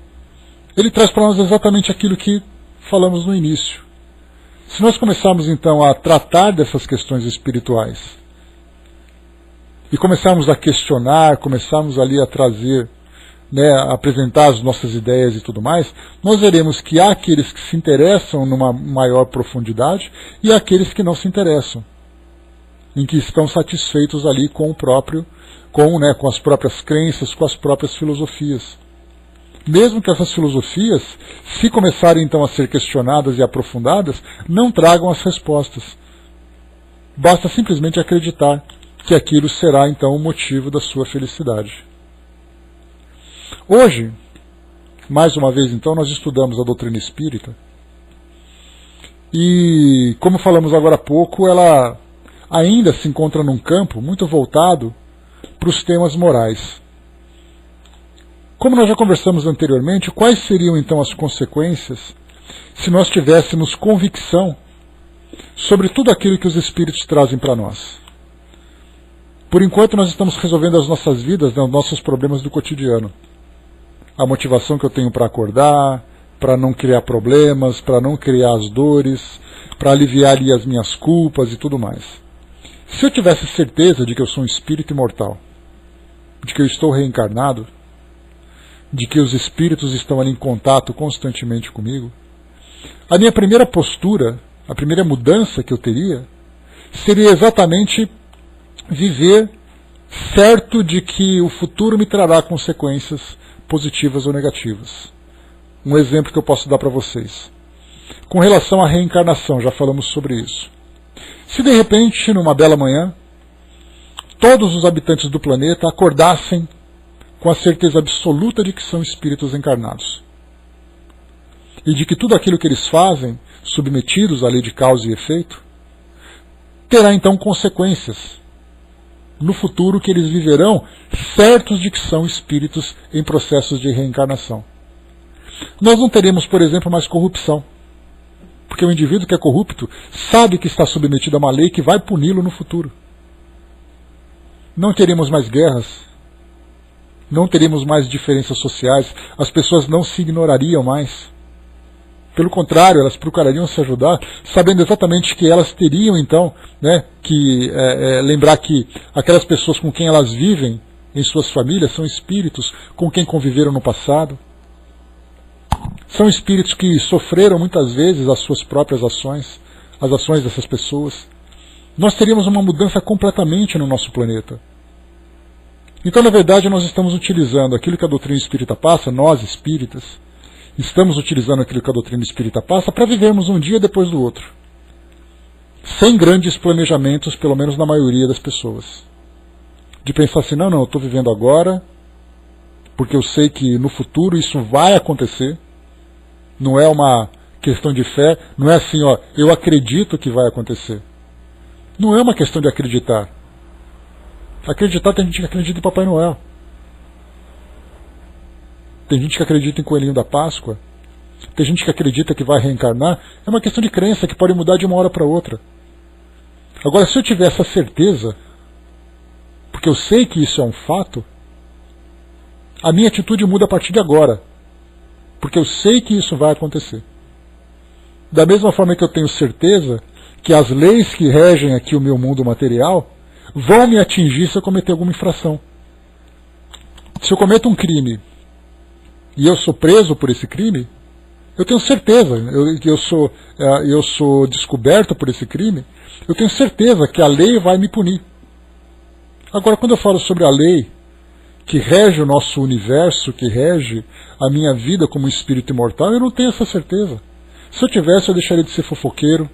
ele traz para nós exatamente aquilo que falamos no início. Se nós começarmos então a tratar dessas questões espirituais e começarmos a questionar, começarmos ali a trazer, a apresentar as nossas ideias e tudo mais, nós veremos que há aqueles que se interessam numa maior profundidade e há aqueles que não se interessam, em que estão satisfeitos ali com o próprio, com as próprias crenças, com as próprias filosofias. Mesmo que essas filosofias, se começarem então a ser questionadas e aprofundadas, não tragam as respostas. Basta simplesmente acreditar que aquilo será então o motivo da sua felicidade. Hoje, mais uma vez então, nós estudamos a doutrina espírita e, como falamos agora há pouco, ela ainda se encontra num campo muito voltado para os temas morais. Como nós já conversamos anteriormente, quais seriam então as consequências se nós tivéssemos convicção sobre tudo aquilo que os espíritos trazem para nós? Por enquanto nós estamos resolvendo as nossas vidas, os nossos problemas do cotidiano. A motivação que eu tenho para acordar, para não criar problemas, para não criar as dores, para aliviar ali as minhas culpas e tudo mais. Se eu tivesse certeza de que eu sou um espírito imortal, de que eu estou reencarnado, de que os espíritos estão ali em contato constantemente comigo, a minha primeira postura, a primeira mudança que eu teria, seria exatamente viver certo de que o futuro me trará consequências positivas ou negativas. Um exemplo que eu posso dar para vocês. Com relação à reencarnação, já falamos sobre isso. Se de repente, numa bela manhã, todos os habitantes do planeta acordassem com a certeza absoluta de que são espíritos encarnados, e de que tudo aquilo que eles fazem, submetidos à lei de causa e efeito, terá então consequências no futuro que eles viverão, certos de que são espíritos em processos de reencarnação. Nós não teremos, por exemplo, mais corrupção, porque o indivíduo que é corrupto sabe que está submetido a uma lei que vai puni-lo no futuro. Não teremos mais guerras, não teremos mais diferenças sociais, as pessoas não se ignorariam mais. Pelo contrário, elas procurariam se ajudar, sabendo exatamente que elas teriam então que lembrar que aquelas pessoas com quem elas vivem em suas famílias são espíritos com quem conviveram no passado. São espíritos que sofreram muitas vezes as suas próprias ações, as ações dessas pessoas. Nós teríamos uma mudança completamente no nosso planeta. Então, na verdade, nós estamos utilizando aquilo que a doutrina espírita passa, nós espíritas, estamos utilizando aquilo que a doutrina espírita passa para vivermos um dia depois do outro. Sem grandes planejamentos, pelo menos na maioria das pessoas. De pensar assim, não, eu estou vivendo agora, porque eu sei que no futuro isso vai acontecer. Não é uma questão de fé, não é assim, ó, eu acredito que vai acontecer. Não é uma questão de acreditar. Acreditar, tem gente que acredita em Papai Noel. Tem gente que acredita em Coelhinho da Páscoa. Tem gente que acredita que vai reencarnar. É uma questão de crença que pode mudar de uma hora para outra. Agora, se eu tiver essa certeza, porque eu sei que isso é um fato, a minha atitude muda a partir de agora. Porque eu sei que isso vai acontecer. Da mesma forma que eu tenho certeza que as leis que regem aqui o meu mundo material vão me atingir se eu cometer alguma infração. Se eu cometo um crime e eu sou preso por esse crime, eu tenho certeza, eu sou descoberto por esse crime, eu tenho certeza que a lei vai me punir. Agora, quando eu falo sobre a lei que rege o nosso universo, que rege a minha vida como espírito imortal, eu não tenho essa certeza. Se eu tivesse, eu deixaria de ser fofoqueiro,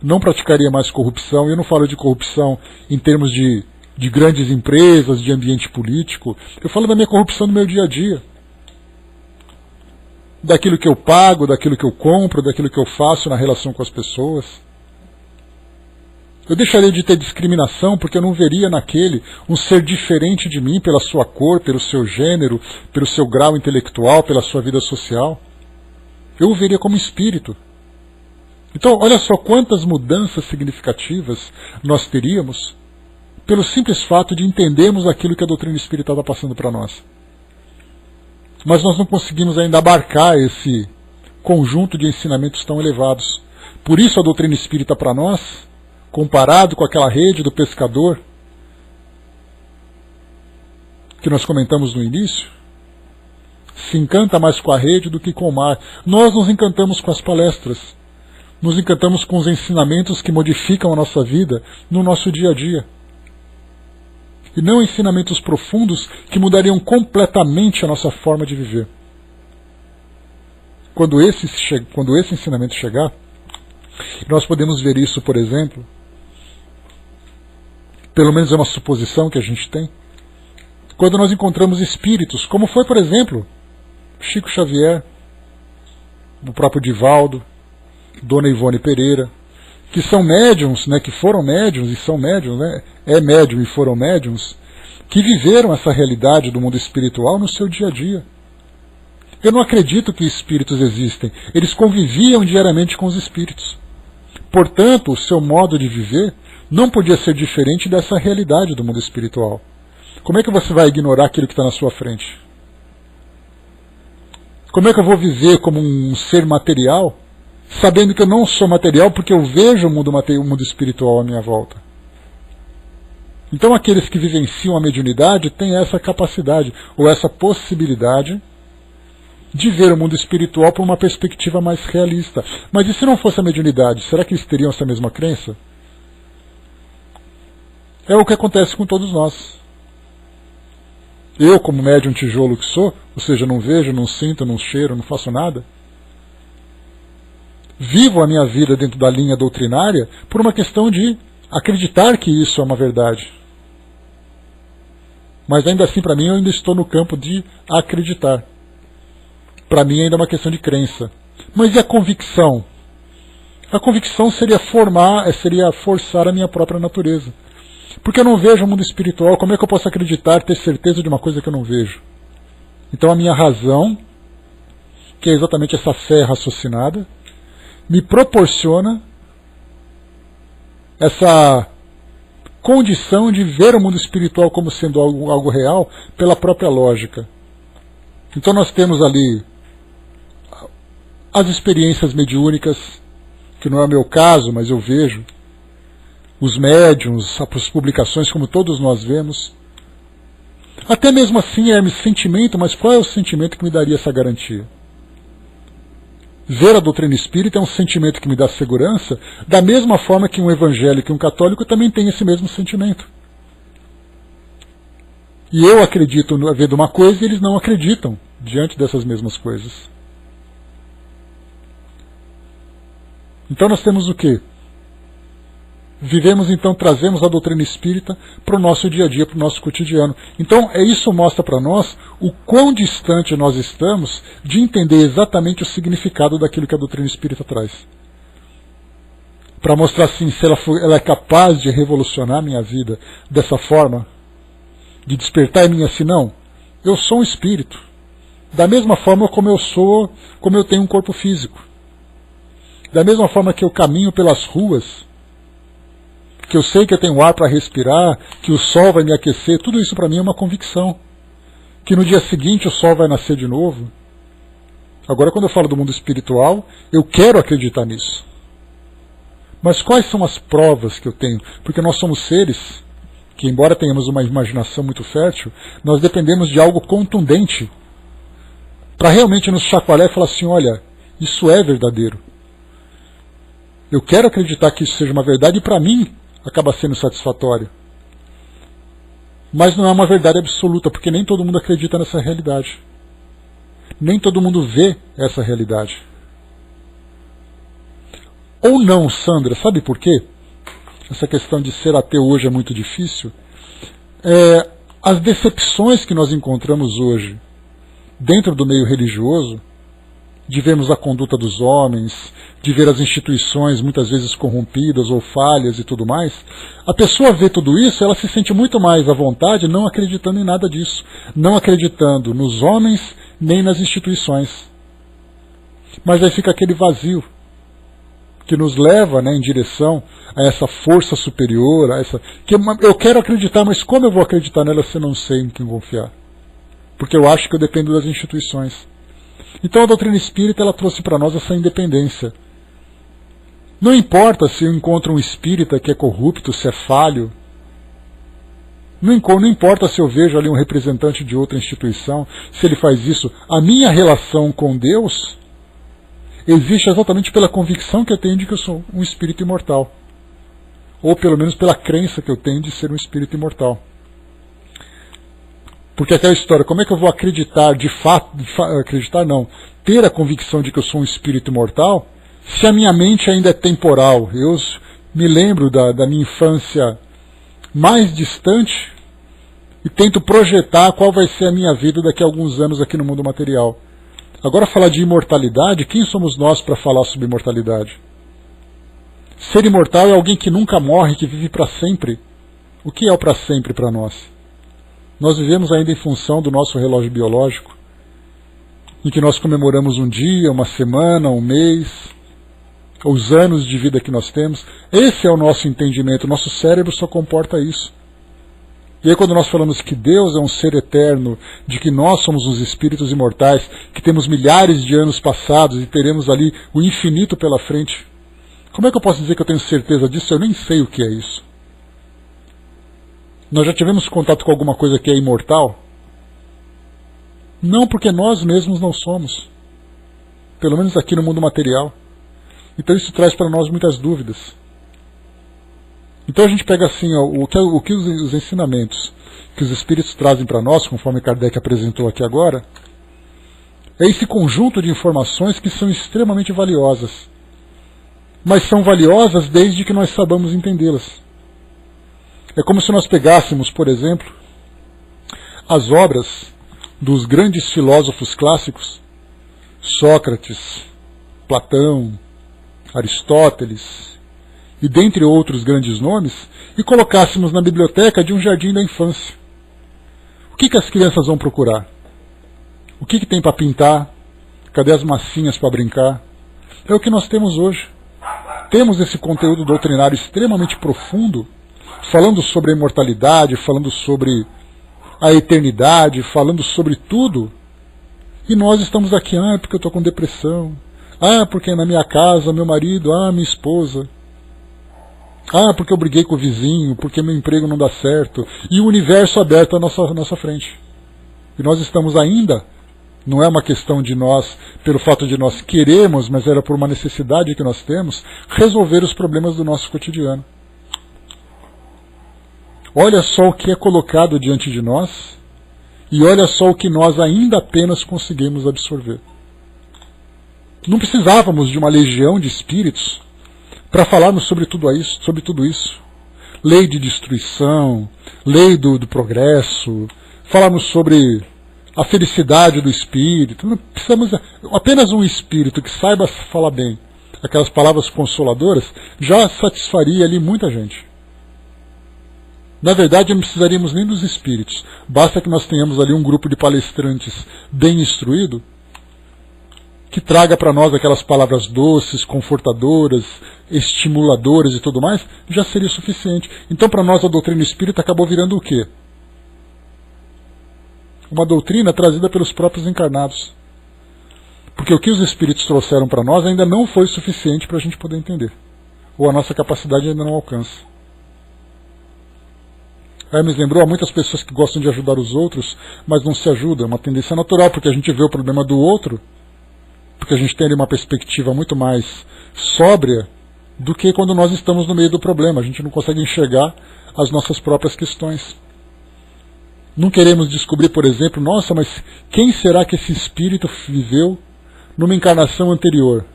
não praticaria mais corrupção. Eu não falo de corrupção em termos de grandes empresas, de ambiente político. Eu falo da minha corrupção no meu dia a dia. Daquilo que eu pago, daquilo que eu compro, daquilo que eu faço na relação com as pessoas. Eu deixaria de ter discriminação porque eu não veria naquele um ser diferente de mim pela sua cor, pelo seu gênero, pelo seu grau intelectual, pela sua vida social. Eu o veria como espírito. Então, olha só quantas mudanças significativas nós teríamos pelo simples fato de entendermos aquilo que a doutrina espírita está passando para nós. Mas nós não conseguimos ainda abarcar esse conjunto de ensinamentos tão elevados. Por isso a doutrina espírita para nós, comparado com aquela rede do pescador que nós comentamos no início, se encanta mais com a rede do que com o mar. Nós nos encantamos com as palestras. Nos encantamos com os ensinamentos que modificam a nossa vida no nosso dia a dia. E não ensinamentos profundos que mudariam completamente a nossa forma de viver. Quando esse ensinamento chegar, nós podemos ver isso, por exemplo, pelo menos é uma suposição que a gente tem, quando nós encontramos espíritos, como foi, por exemplo, Chico Xavier, o próprio Divaldo, Dona Ivone Pereira, que são médiums, né, que foram médiums e são médiums, né, é médium e foram médiums, que viveram essa realidade do mundo espiritual no seu dia a dia. Eu não acredito que espíritos existem, eles conviviam diariamente com os espíritos. Portanto, o seu modo de viver não podia ser diferente dessa realidade do mundo espiritual. Como é que você vai ignorar aquilo que está na sua frente? Como é que eu vou viver como um ser material, sabendo que eu não sou material porque eu vejo o mundo espiritual à minha volta? Então aqueles que vivenciam a mediunidade têm essa capacidade, ou essa possibilidade, de ver o mundo espiritual por uma perspectiva mais realista. Mas e se não fosse a mediunidade, será que eles teriam essa mesma crença? É o que acontece com todos nós. Eu, como médium tijolo que sou, ou seja, não vejo, não sinto, não cheiro, não faço nada, vivo a minha vida dentro da linha doutrinária por uma questão de acreditar que isso é uma verdade. Mas ainda assim, para mim, eu ainda estou no campo de acreditar. Para mim ainda é uma questão de crença. Mas e a convicção? A convicção seria forçar a minha própria natureza. Porque eu não vejo o mundo espiritual, como é que eu posso acreditar, ter certeza de uma coisa que eu não vejo? Então a minha razão, que é exatamente essa fé raciocinada, me proporciona essa condição de ver o mundo espiritual como sendo algo real pela própria lógica. Então nós temos ali as experiências mediúnicas, que não é o meu caso, mas eu vejo, os médiuns, as publicações, como todos nós vemos. Até mesmo assim é sentimento, mas qual é o sentimento que me daria essa garantia? Ver a doutrina espírita é um sentimento que me dá segurança, da mesma forma que um evangélico e um católico também têm esse mesmo sentimento. E eu acredito no haver de uma coisa e eles não acreditam diante dessas mesmas coisas. Então nós temos o quê? vivemos então, trazemos a doutrina espírita para o nosso dia a dia, para o nosso cotidiano. Então, isso mostra para nós o quão distante nós estamos de entender exatamente o significado daquilo que a doutrina espírita traz. Para mostrar assim, se ela é capaz de revolucionar a minha vida dessa forma, de despertar em mim assim, não, eu sou um espírito, da mesma forma como eu tenho um corpo físico. Da mesma forma que eu caminho pelas ruas, que eu sei que eu tenho ar para respirar, que o sol vai me aquecer, tudo isso para mim é uma convicção. Que no dia seguinte o sol vai nascer de novo. Agora, quando eu falo do mundo espiritual, eu quero acreditar nisso. Mas quais são as provas que eu tenho? Porque nós somos seres que, embora tenhamos uma imaginação muito fértil, nós dependemos de algo contundente para realmente nos chacoalhar e falar assim, olha, isso é verdadeiro. Eu quero acreditar que isso seja uma verdade e para mim acaba sendo satisfatório. Mas não é uma verdade absoluta, porque nem todo mundo acredita nessa realidade. Nem todo mundo vê essa realidade. Ou não, Sandra, sabe por quê? Essa questão de ser ateu hoje é muito difícil. As decepções que nós encontramos hoje dentro do meio religioso, de vermos a conduta dos homens, de ver as instituições muitas vezes corrompidas ou falhas e tudo mais, a pessoa vê tudo isso, ela se sente muito mais à vontade não acreditando em nada disso, não acreditando nos homens nem nas instituições. Mas aí fica aquele vazio que nos leva, né, em direção a essa força superior, que eu quero acreditar, mas como eu vou acreditar nela se eu não sei em quem confiar? Porque eu acho que eu dependo das instituições. Então a doutrina espírita ela trouxe para nós essa independência. Não importa se eu encontro um espírita que é corrupto, se é falho. Não importa se eu vejo ali um representante de outra instituição, se ele faz isso. A minha relação com Deus existe exatamente pela convicção que eu tenho de que eu sou um espírito imortal. Ou pelo menos pela crença que eu tenho de ser um espírito imortal. Porque aquela história, como é que eu vou acreditar de fato, acreditar não, ter a convicção de que eu sou um espírito imortal, se a minha mente ainda é temporal? Eu me lembro da minha infância mais distante e tento projetar qual vai ser a minha vida daqui a alguns anos aqui no mundo material. Agora, falar de imortalidade, quem somos nós para falar sobre imortalidade? Ser imortal é alguém que nunca morre, que vive para sempre. O que é o para sempre para nós? Nós vivemos ainda em função do nosso relógio biológico, em que nós comemoramos um dia, uma semana, um mês, os anos de vida que nós temos. Esse é o nosso entendimento, o nosso cérebro só comporta isso. E aí quando nós falamos que Deus é um ser eterno, de que nós somos os espíritos imortais, que temos milhares de anos passados e teremos ali o infinito pela frente, como é que eu posso dizer que eu tenho certeza disso? Eu nem sei o que é isso. Nós já tivemos contato com alguma coisa que é imortal? Não, porque nós mesmos não somos. Pelo menos aqui no mundo material. Então isso traz para nós muitas dúvidas. Então a gente pega assim, ó, o que os ensinamentos que os espíritos trazem para nós, conforme Kardec apresentou aqui agora, é esse conjunto de informações que são extremamente valiosas. Mas são valiosas desde que nós saibamos entendê-las. É como se nós pegássemos, por exemplo, as obras dos grandes filósofos clássicos, Sócrates, Platão, Aristóteles, e dentre outros grandes nomes, e colocássemos na biblioteca de um jardim da infância. O que as crianças vão procurar? O que tem para pintar? Cadê as massinhas para brincar? É o que nós temos hoje. Temos esse conteúdo doutrinário extremamente profundo, falando sobre a imortalidade, falando sobre a eternidade, falando sobre tudo. E nós estamos aqui, porque eu estou com depressão. Porque na minha casa, meu marido, minha esposa. Porque eu briguei com o vizinho, porque meu emprego não dá certo. E o universo aberto à nossa frente. E nós estamos ainda, não é uma questão de nós, pelo fato de nós queremos, mas era por uma necessidade que nós temos, resolver os problemas do nosso cotidiano. Olha só o que é colocado diante de nós e olha só o que nós ainda apenas conseguimos absorver. Não precisávamos de uma legião de espíritos para falarmos sobre tudo isso. Lei de destruição, lei do progresso, falarmos sobre a felicidade do espírito. Não precisamos, apenas um espírito que saiba falar bem aquelas palavras consoladoras já satisfaria ali muita gente. Na verdade, não precisaríamos nem dos espíritos. Basta que nós tenhamos ali um grupo de palestrantes bem instruído, que traga para nós aquelas palavras doces, confortadoras, estimuladoras e tudo mais, já seria suficiente. Então, para nós, a doutrina espírita acabou virando o quê? Uma doutrina trazida pelos próprios encarnados. Porque o que os espíritos trouxeram para nós ainda não foi suficiente para a gente poder entender. Ou a nossa capacidade ainda não alcança. Hermes lembrou, há muitas pessoas que gostam de ajudar os outros, mas não se ajudam. É uma tendência natural, porque a gente vê o problema do outro, porque a gente tem ali uma perspectiva muito mais sóbria do que quando nós estamos no meio do problema. A gente não consegue enxergar as nossas próprias questões. Não queremos descobrir, por exemplo, nossa, mas quem será que esse espírito viveu numa encarnação anterior?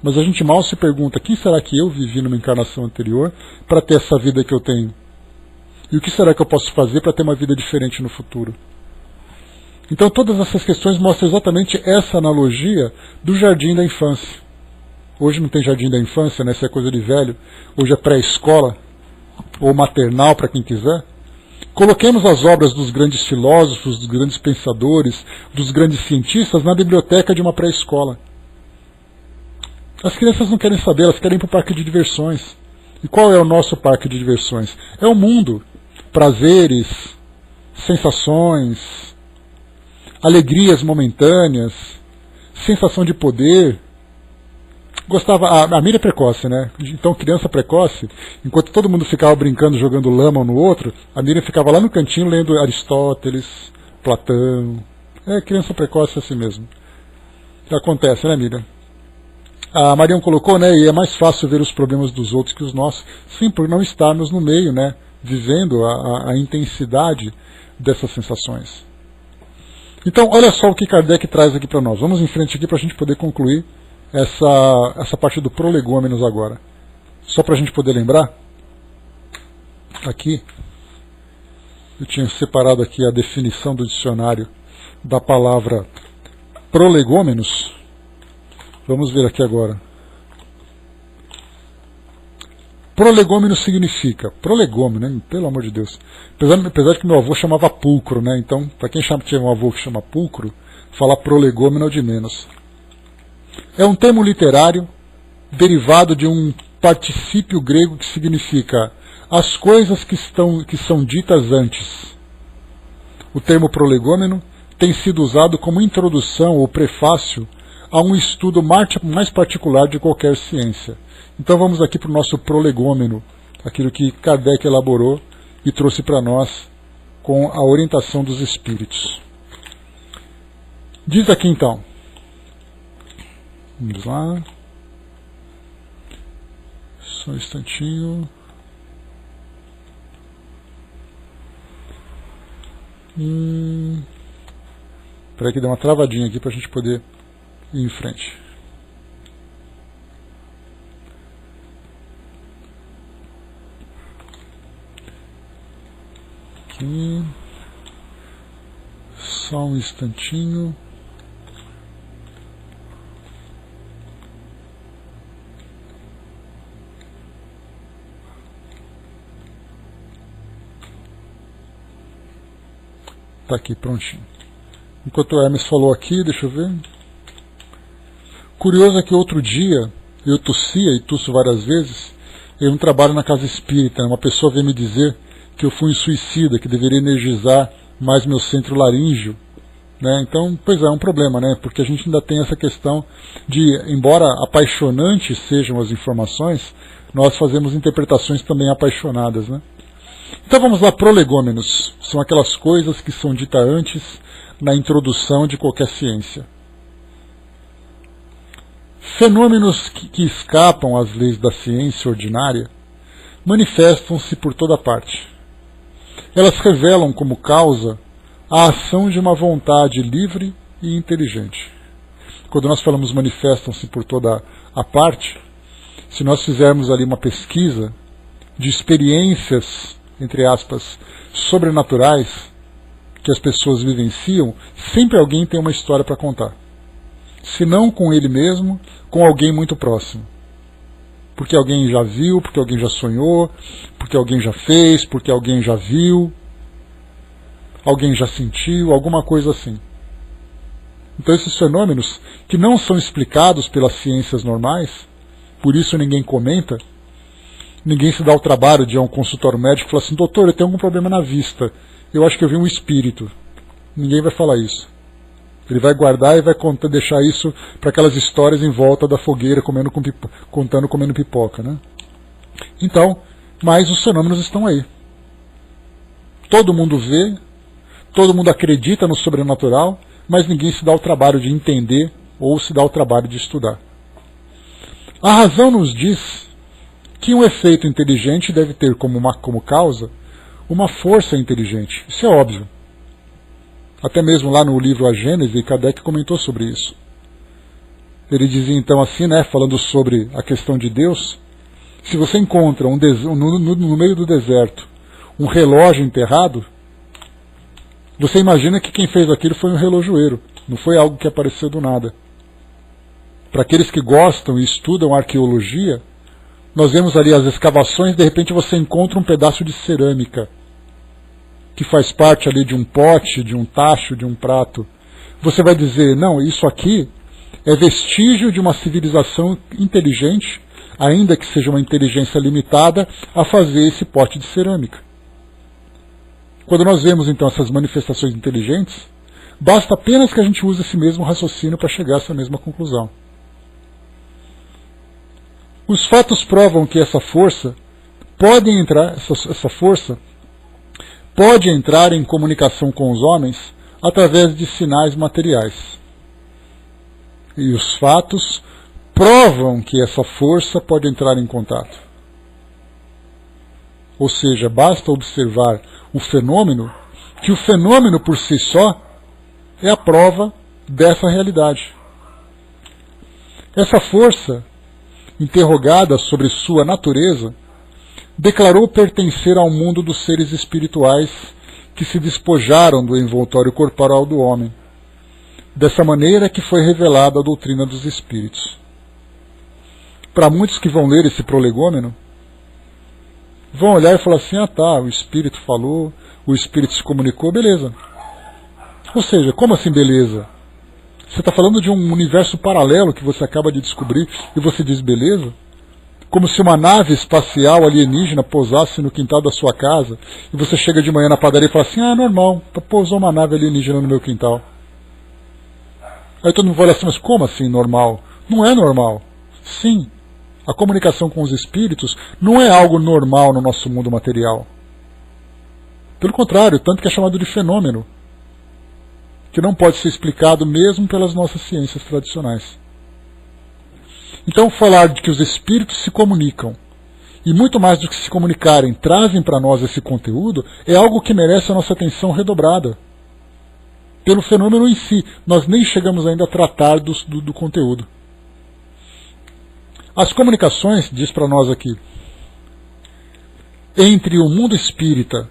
Mas a gente mal se pergunta, quem será que eu vivi numa encarnação anterior para ter essa vida que eu tenho? E o que será que eu posso fazer para ter uma vida diferente no futuro? Então todas essas questões mostram exatamente essa analogia do jardim da infância. Hoje não tem jardim da infância, né? Isso é coisa de velho. Hoje é pré-escola, ou maternal para quem quiser. Coloquemos as obras dos grandes filósofos, dos grandes pensadores, dos grandes cientistas na biblioteca de uma pré-escola. As crianças não querem saber, elas querem ir para o parque de diversões. E qual é o nosso parque de diversões? É o mundo. Prazeres, sensações, alegrias momentâneas, sensação de poder. Gostava, a Miriam é precoce, né? Então, criança precoce, enquanto todo mundo ficava brincando, jogando lama um no outro, a Miriam ficava lá no cantinho lendo Aristóteles, Platão. É criança precoce assim mesmo. Acontece, né, Miriam? A Mariam colocou, né? E é mais fácil ver os problemas dos outros que os nossos. Sim, por não estarmos no meio, né? Vivendo a intensidade dessas sensações. Então, olha só o que Kardec traz aqui para nós. Vamos em frente aqui para a gente poder concluir essa parte do prolegômenos agora. Só para a gente poder lembrar, aqui, eu tinha separado aqui a definição do dicionário da palavra prolegômenos. Vamos ver aqui agora. Prolegômeno significa, prolegômeno, né? Pelo amor de Deus. Apesar de que meu avô chamava pulcro, né? Então, para quem tinha um avô que chama pulcro, falar prolegômeno é o de menos. É um termo literário derivado de um particípio grego que significa as coisas que são ditas antes. O termo prolegômeno tem sido usado como introdução ou prefácio a um estudo mais particular de qualquer ciência. Então vamos aqui para o nosso prolegômeno, aquilo que Kardec elaborou e trouxe para nós com a orientação dos espíritos. Diz aqui então, vamos lá, só um instantinho. Espera que deu uma travadinha aqui para a gente poder ir em frente. Aqui. Só um instantinho. Tá aqui, prontinho. Enquanto o Hermes falou aqui, deixa eu ver. Curioso é que outro dia eu tossia e tosso várias vezes. Eu não trabalho na casa espírita. Uma pessoa veio me dizer que eu fui um suicida, que deveria energizar mais meu centro laríngeo. Né? Então, pois é um problema, né? Porque a gente ainda tem essa questão de, embora apaixonantes sejam as informações, nós fazemos interpretações também apaixonadas. Né? Então vamos lá, prolegômenos. São aquelas coisas que são ditas antes na introdução de qualquer ciência. Fenômenos que escapam às leis da ciência ordinária manifestam-se por toda parte. Elas revelam como causa a ação de uma vontade livre e inteligente. Quando nós falamos manifestam-se por toda a parte, se nós fizermos ali uma pesquisa de experiências, entre aspas, sobrenaturais que as pessoas vivenciam, sempre alguém tem uma história para contar. Se não com ele mesmo, com alguém muito próximo. Porque alguém já viu, porque alguém já sonhou, porque alguém já fez, porque alguém já viu, alguém já sentiu, alguma coisa assim. Então esses fenômenos, que não são explicados pelas ciências normais, por isso ninguém comenta, ninguém se dá o trabalho de ir a um consultório médico e falar assim: doutor, eu tenho algum problema na vista, eu acho que eu vi um espírito. Ninguém vai falar isso. Ele vai guardar e vai deixar isso para aquelas histórias em volta da fogueira, comendo pipoca, né? Então, mas os fenômenos estão aí. Todo mundo vê, todo mundo acredita no sobrenatural, mas ninguém se dá o trabalho de entender ou se dá o trabalho de estudar. A razão nos diz que um efeito inteligente deve ter como causa uma força inteligente. Isso é óbvio. Até mesmo lá no livro A Gênese, Kardec comentou sobre isso. Ele dizia então assim, né, falando sobre a questão de Deus: se você encontra no meio do deserto um relógio enterrado, você imagina que quem fez aquilo foi um relojoeiro, não foi algo que apareceu do nada. Para aqueles que gostam e estudam arqueologia, nós vemos ali as escavações, de repente você encontra um pedaço de cerâmica que faz parte ali de um pote, de um tacho, de um prato. Você vai dizer: não, isso aqui é vestígio de uma civilização inteligente, ainda que seja uma inteligência limitada, a fazer esse pote de cerâmica. Quando nós vemos então essas manifestações inteligentes, basta apenas que a gente use esse mesmo raciocínio para chegar a essa mesma conclusão. Os fatos provam que essa força pode entrar em comunicação com os homens através de sinais materiais. E os fatos provam que essa força pode entrar em contato. Ou seja, basta observar o fenômeno, que o fenômeno por si só é a prova dessa realidade. Essa força, interrogada sobre sua natureza, declarou pertencer ao mundo dos seres espirituais que se despojaram do envoltório corporal do homem. Dessa maneira que foi revelada a doutrina dos espíritos. Para muitos que vão ler esse prolegômeno, vão olhar e falar assim: ah tá, o espírito falou, o espírito se comunicou, beleza. Ou seja, como assim beleza? Você está falando de um universo paralelo que você acaba de descobrir e você diz beleza? Como se uma nave espacial alienígena pousasse no quintal da sua casa e você chega de manhã na padaria e fala assim: ah, normal, pousou uma nave alienígena no meu quintal. Aí todo mundo vai olhar assim: mas como assim normal? Não é normal. Sim, a comunicação com os espíritos não é algo normal no nosso mundo material. Pelo contrário, tanto que é chamado de fenômeno, que não pode ser explicado mesmo pelas nossas ciências tradicionais. Então, falar de que os espíritos se comunicam, e muito mais do que se comunicarem, trazem para nós esse conteúdo, é algo que merece a nossa atenção redobrada. Pelo fenômeno em si, nós nem chegamos ainda a tratar do conteúdo. As comunicações, diz para nós aqui, entre o mundo espírita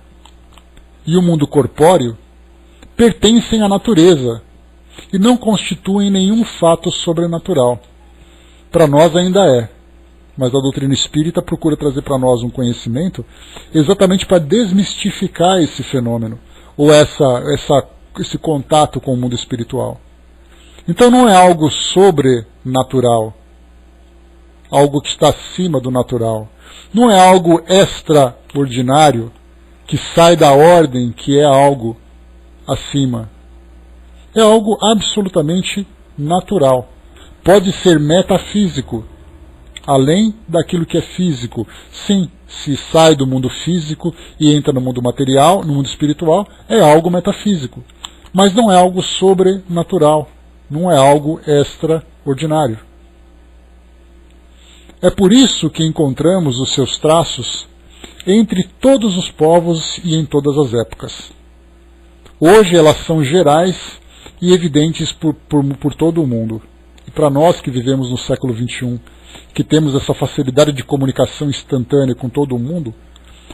e o mundo corpóreo, pertencem à natureza e não constituem nenhum fato sobrenatural. Para nós ainda é, mas a doutrina espírita procura trazer para nós um conhecimento exatamente para desmistificar esse fenômeno, ou esse contato com o mundo espiritual. Então não é algo sobrenatural, algo que está acima do natural. Não é algo extraordinário, que sai da ordem, que é algo acima. É algo absolutamente natural. Pode ser metafísico, além daquilo que é físico. Sim, se sai do mundo físico e entra no mundo material, no mundo espiritual, é algo metafísico. Mas não é algo sobrenatural, não é algo extraordinário. É por isso que encontramos os seus traços entre todos os povos e em todas as épocas. Hoje elas são gerais e evidentes por todo o mundo, e para nós que vivemos no século XXI, que temos essa facilidade de comunicação instantânea com todo o mundo,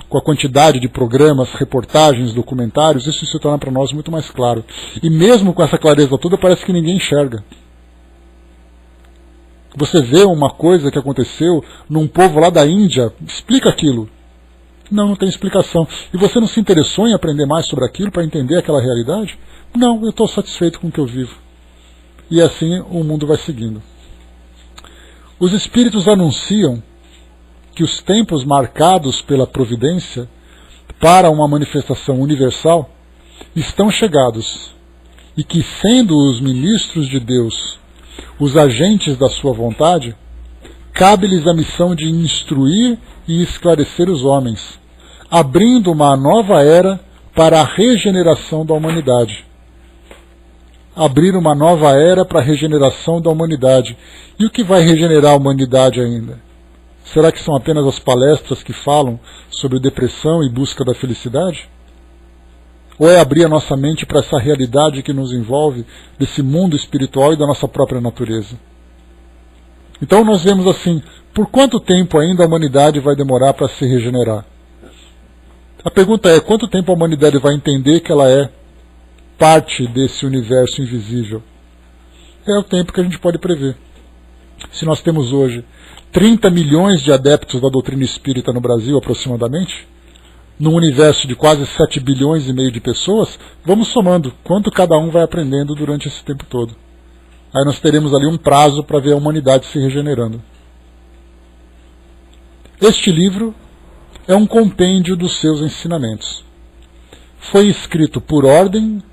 com a quantidade de programas, reportagens, documentários, isso se torna para nós muito mais claro. E mesmo com essa clareza toda, parece que ninguém enxerga. Você vê uma coisa que aconteceu num povo lá da Índia, explica aquilo. Não tem explicação. E você não se interessou em aprender mais sobre aquilo para entender aquela realidade? Não, eu estou satisfeito com o que eu vivo. E assim o mundo vai seguindo. Os espíritos anunciam que os tempos marcados pela providência para uma manifestação universal estão chegados e que, sendo os ministros de Deus os agentes da sua vontade, cabe-lhes a missão de instruir e esclarecer os homens, abrindo uma nova era para a regeneração da humanidade. Abrir uma nova era para a regeneração da humanidade. E o que vai regenerar a humanidade ainda? Será que são apenas as palestras que falam sobre depressão e busca da felicidade? Ou é abrir a nossa mente para essa realidade que nos envolve, desse mundo espiritual e da nossa própria natureza? Então nós vemos assim, por quanto tempo ainda a humanidade vai demorar para se regenerar? A pergunta é, quanto tempo a humanidade vai entender que ela é parte desse universo invisível? É o tempo que a gente pode prever. Se nós temos hoje 30 milhões de adeptos da doutrina espírita no Brasil, aproximadamente, num universo de quase 7 bilhões e meio de pessoas, vamos somando quanto cada um vai aprendendo durante esse tempo todo. Aí nós teremos ali um prazo para ver a humanidade se regenerando. Este livro é um compêndio dos seus ensinamentos. Foi escrito por ordem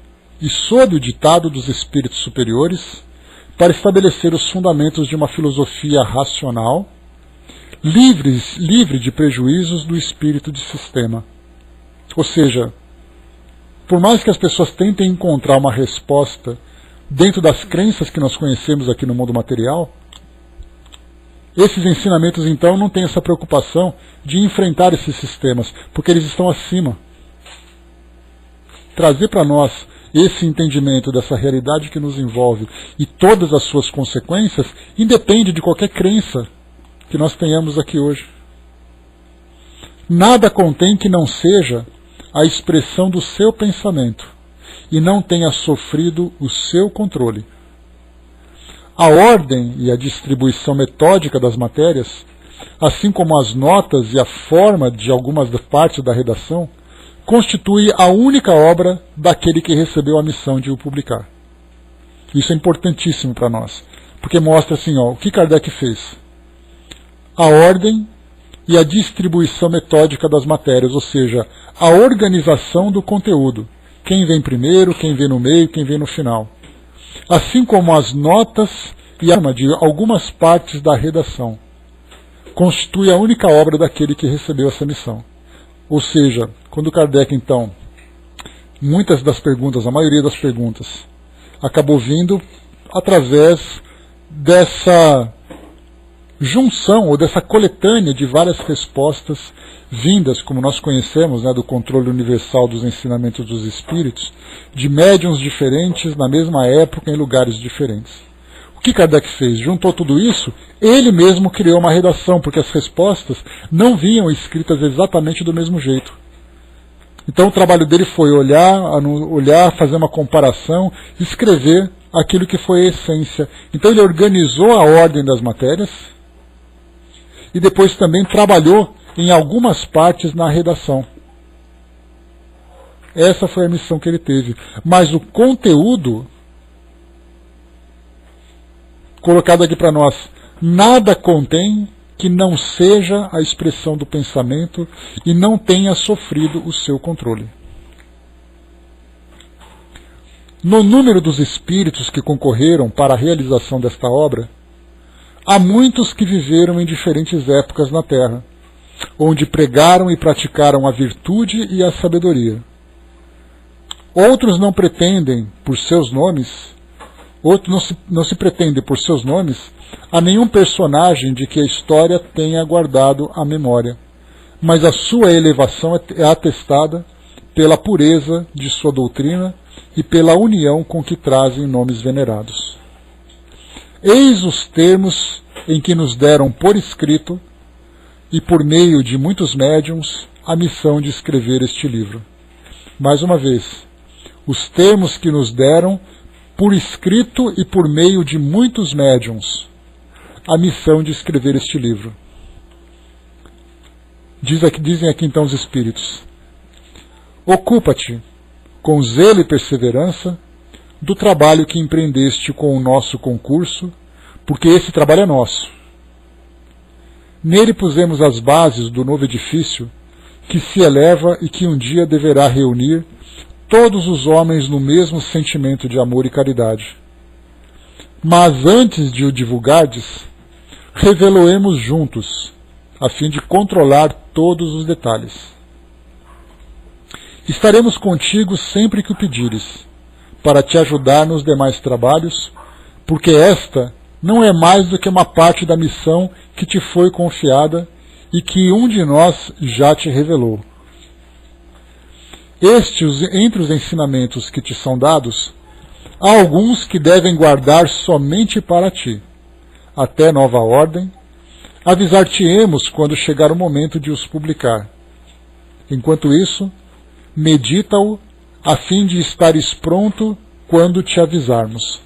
e sob o ditado dos espíritos superiores para estabelecer os fundamentos de uma filosofia racional, livre de prejuízos do espírito de sistema. Ou seja, por mais que as pessoas tentem encontrar uma resposta dentro das crenças que nós conhecemos aqui no mundo material, esses ensinamentos então não têm essa preocupação de enfrentar esses sistemas, porque eles estão acima. Trazer para nós esse entendimento dessa realidade que nos envolve e todas as suas consequências independe de qualquer crença que nós tenhamos aqui hoje. Nada contém que não seja a expressão do seu pensamento e não tenha sofrido o seu controle. A ordem e a distribuição metódica das matérias, assim como as notas e a forma de algumas partes da redação, constitui a única obra daquele que recebeu a missão de o publicar. Isso é importantíssimo para nós, porque mostra assim, o que Kardec fez. A ordem e a distribuição metódica das matérias, ou seja, a organização do conteúdo. Quem vem primeiro, quem vem no meio, quem vem no final. Assim como as notas e a forma de algumas partes da redação. Constitui a única obra daquele que recebeu essa missão. Ou seja, quando Kardec, então, muitas das perguntas, a maioria das perguntas, acabou vindo através dessa junção ou dessa coletânea de várias respostas vindas, como nós conhecemos, do controle universal dos ensinamentos dos espíritos, de médiuns diferentes, na mesma época, em lugares diferentes. O que Kardec fez? Juntou tudo isso, ele mesmo criou uma redação, porque as respostas não vinham escritas exatamente do mesmo jeito. Então o trabalho dele foi olhar, fazer uma comparação, escrever aquilo que foi a essência. Então ele organizou a ordem das matérias e depois também trabalhou em algumas partes na redação. Essa foi a missão que ele teve. Mas o conteúdo, colocado aqui para nós, nada contém que não seja a expressão do pensamento e não tenha sofrido o seu controle. No número dos espíritos que concorreram para a realização desta obra, há muitos que viveram em diferentes épocas na Terra, onde pregaram e praticaram a virtude e a sabedoria. Outros não pretendem, por seus nomes, não se pretende por seus nomes a nenhum personagem de que a história tenha guardado a memória, mas a sua elevação é atestada pela pureza de sua doutrina e pela união com que trazem nomes venerados. Eis os termos em que nos deram por escrito e por meio de muitos médiuns a missão de escrever este livro. Mais uma vez, os termos que nos deram por escrito e por meio de muitos médiuns a missão de escrever este livro. Dizem aqui então os Espíritos: ocupa-te com zelo e perseverança do trabalho que empreendeste com o nosso concurso, porque esse trabalho é nosso. Nele pusemos as bases do novo edifício que se eleva e que um dia deverá reunir todos os homens no mesmo sentimento de amor e caridade. Mas antes de o divulgardes, revelou-emos juntos, a fim de controlar todos os detalhes. Estaremos contigo sempre que o pedires, para te ajudar nos demais trabalhos, porque esta não é mais do que uma parte da missão que te foi confiada e que um de nós já te revelou. Entre os ensinamentos que te são dados, há alguns que devem guardar somente para ti, até nova ordem. Avisar-te-emos quando chegar o momento de os publicar. Enquanto isso, medita-o, a fim de estares pronto quando te avisarmos.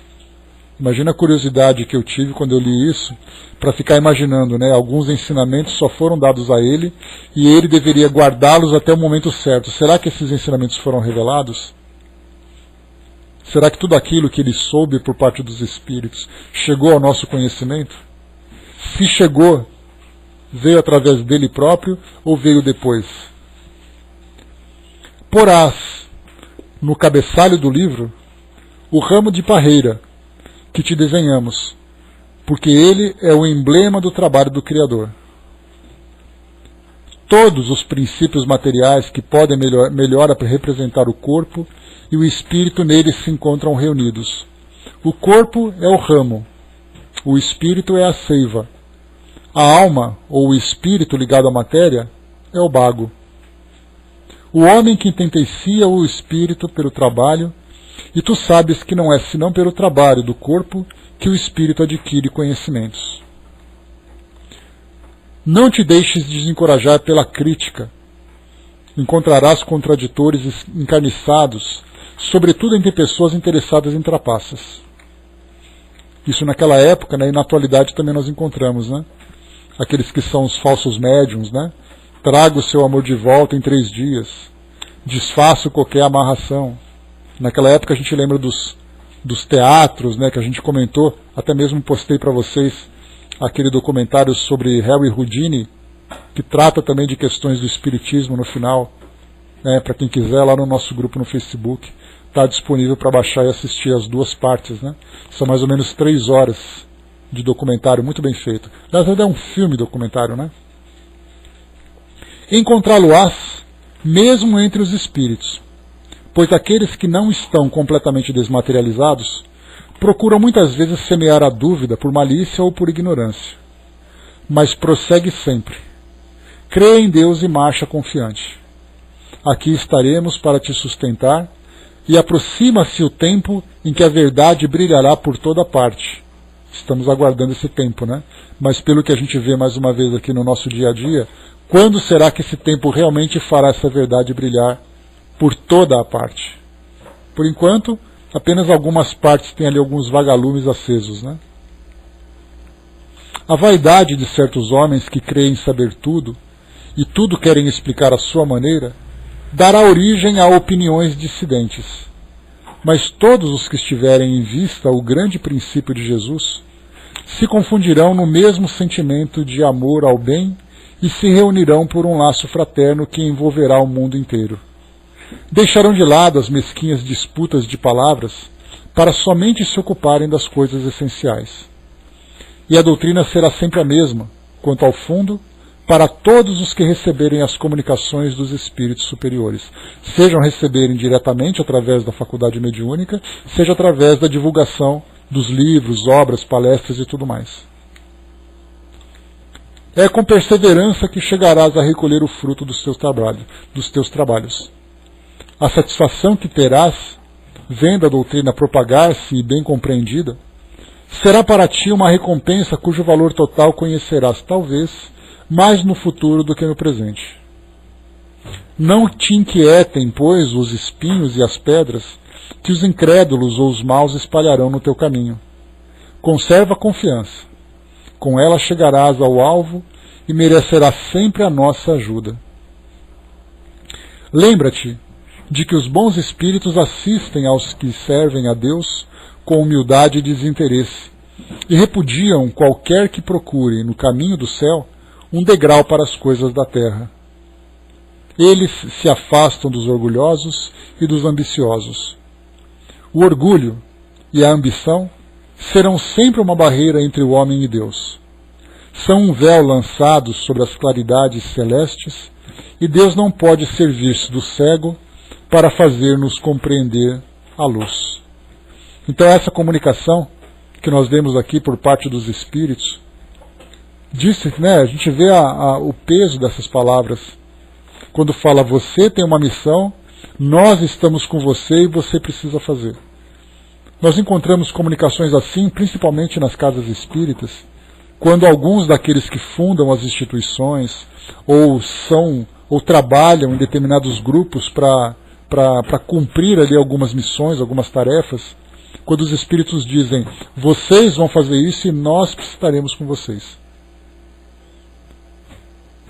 Imagina a curiosidade que eu tive quando eu li isso, para ficar imaginando, né? Alguns ensinamentos só foram dados a ele, e ele deveria guardá-los até o momento certo. Será que esses ensinamentos foram revelados? Será que tudo aquilo que ele soube por parte dos Espíritos chegou ao nosso conhecimento? Se chegou, veio através dele próprio ou veio depois? Porás no cabeçalho do livro o ramo de parreira que te desenhamos, porque ele é o emblema do trabalho do Criador. Todos os princípios materiais que podem melhor representar o corpo e o espírito nele se encontram reunidos. O corpo é o ramo, o espírito é a seiva. A alma, ou o espírito ligado à matéria, é o bago. O homem que intentencia o espírito pelo trabalho, e tu sabes que não é senão pelo trabalho do corpo que o espírito adquire conhecimentos. Não te deixes desencorajar pela crítica. Encontrarás contraditores encarniçados, sobretudo entre pessoas interessadas em trapaças. Isso naquela época, né, e na atualidade também nós encontramos, né? Aqueles que são os falsos médiums, né? Traga o seu amor de volta em 3 dias. Desfaça qualquer amarração. Naquela época a gente lembra dos teatros, né, que a gente comentou, até mesmo postei para vocês aquele documentário sobre Harry Houdini, que trata também de questões do espiritismo no final, né, para quem quiser, lá no nosso grupo no Facebook, está disponível para baixar e assistir as 2 partes, né? São mais ou menos 3 horas de documentário, muito bem feito. Na verdade é um filme documentário, né? Encontrá-lo-ás mesmo entre os espíritos, pois aqueles que não estão completamente desmaterializados procuram muitas vezes semear a dúvida por malícia ou por ignorância. Mas prossegue sempre. Crê em Deus e marcha confiante. Aqui estaremos para te sustentar, e aproxima-se o tempo em que a verdade brilhará por toda parte. Estamos aguardando esse tempo, né? Mas pelo que a gente vê mais uma vez aqui no nosso dia a dia, quando será que esse tempo realmente fará essa verdade brilhar por toda a parte? Por enquanto, apenas algumas partes têm ali alguns vagalumes acesos, né? A vaidade de certos homens que creem saber tudo, e tudo querem explicar à sua maneira, dará origem a opiniões dissidentes. Mas todos os que estiverem em vista o grande princípio de Jesus se confundirão no mesmo sentimento de amor ao bem e se reunirão por um laço fraterno que envolverá o mundo inteiro. Deixarão de lado as mesquinhas disputas de palavras para somente se ocuparem das coisas essenciais. E a doutrina será sempre a mesma, quanto ao fundo, para todos os que receberem as comunicações dos espíritos superiores, sejam receberem diretamente através da faculdade mediúnica, seja através da divulgação dos livros, obras, palestras e tudo mais. É com perseverança que chegarás a recolher o fruto dos teus trabalhos. A satisfação que terás, vendo a doutrina propagar-se e bem compreendida, será para ti uma recompensa cujo valor total conhecerás, talvez, mais no futuro do que no presente. Não te inquietem, pois, os espinhos e as pedras que os incrédulos ou os maus espalharão no teu caminho. Conserva a confiança. Com ela chegarás ao alvo e merecerás sempre a nossa ajuda. Lembra-te de que os bons espíritos assistem aos que servem a Deus com humildade e desinteresse, e repudiam qualquer que procure, no caminho do céu, um degrau para as coisas da terra. Eles se afastam dos orgulhosos e dos ambiciosos. O orgulho e a ambição serão sempre uma barreira entre o homem e Deus. São um véu lançado sobre as claridades celestes, e Deus não pode servir-se do cego para fazer-nos compreender a luz. Então essa comunicação que nós demos aqui por parte dos Espíritos, disse, né, a gente vê o peso dessas palavras, quando fala, você tem uma missão, nós estamos com você e você precisa fazer. Nós encontramos comunicações assim, principalmente nas casas espíritas, quando alguns daqueles que fundam as instituições, ou trabalham em determinados grupos para cumprir ali algumas missões, algumas tarefas, quando os espíritos dizem, vocês vão fazer isso e nós estaremos com vocês.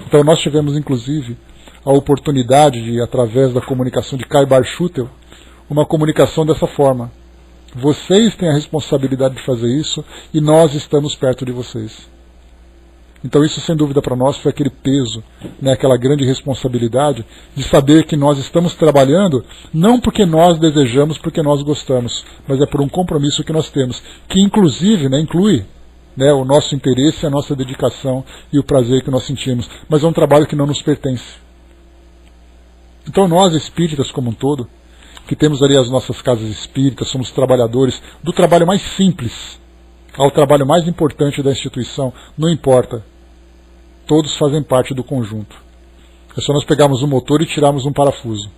Então nós tivemos inclusive a oportunidade de, através da comunicação de Kai Bar Schutel, uma comunicação dessa forma. Vocês têm a responsabilidade de fazer isso e nós estamos perto de vocês. Então isso, sem dúvida, para nós foi aquele peso, né, aquela grande responsabilidade de saber que nós estamos trabalhando não porque nós desejamos, porque nós gostamos, mas é por um compromisso que nós temos, que inclusive, né, inclui, né, o nosso interesse, a nossa dedicação e o prazer que nós sentimos, mas é um trabalho que não nos pertence. Então nós, espíritas como um todo, que temos ali as nossas casas espíritas, somos trabalhadores do trabalho mais simples ao trabalho mais importante da instituição, não importa. Todos fazem parte do conjunto. É só nós pegarmos um motor e tirarmos um parafuso.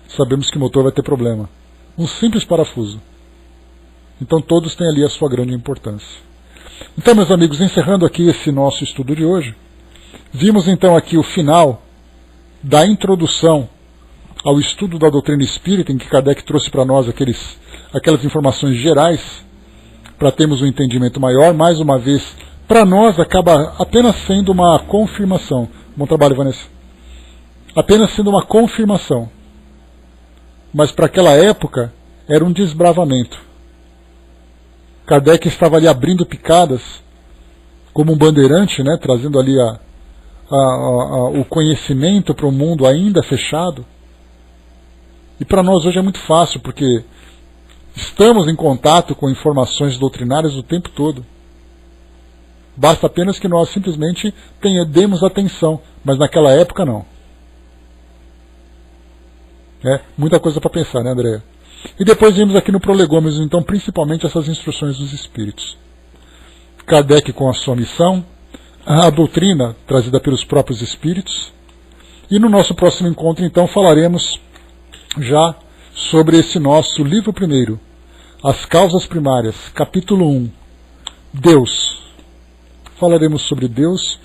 Sabemos que o motor vai ter problema. Um simples parafuso. Então todos têm ali a sua grande importância. Então, meus amigos, encerrando aqui esse nosso estudo de hoje, vimos então aqui o final da introdução ao estudo da doutrina espírita, em que Kardec trouxe para nós aquelas informações gerais, para termos um entendimento maior. Mais uma vez, para nós acaba apenas sendo uma confirmação. Bom trabalho, Vanessa. Apenas sendo uma confirmação. Mas para aquela época era um desbravamento. Kardec estava ali abrindo picadas, como um bandeirante, né, trazendo ali o conhecimento para um mundo ainda fechado. E para nós hoje é muito fácil, porque estamos em contato com informações doutrinárias o tempo todo. Basta apenas que nós simplesmente demos atenção, mas naquela época não. Muita coisa para pensar, né, Andréa? E depois vimos aqui no Prolegômenos, então, principalmente essas instruções dos Espíritos. Kardec com a sua missão, a doutrina trazida pelos próprios Espíritos. E no nosso próximo encontro, então, falaremos já sobre esse nosso livro primeiro, As Causas Primárias, capítulo 1, Deus. Falaremos sobre Deus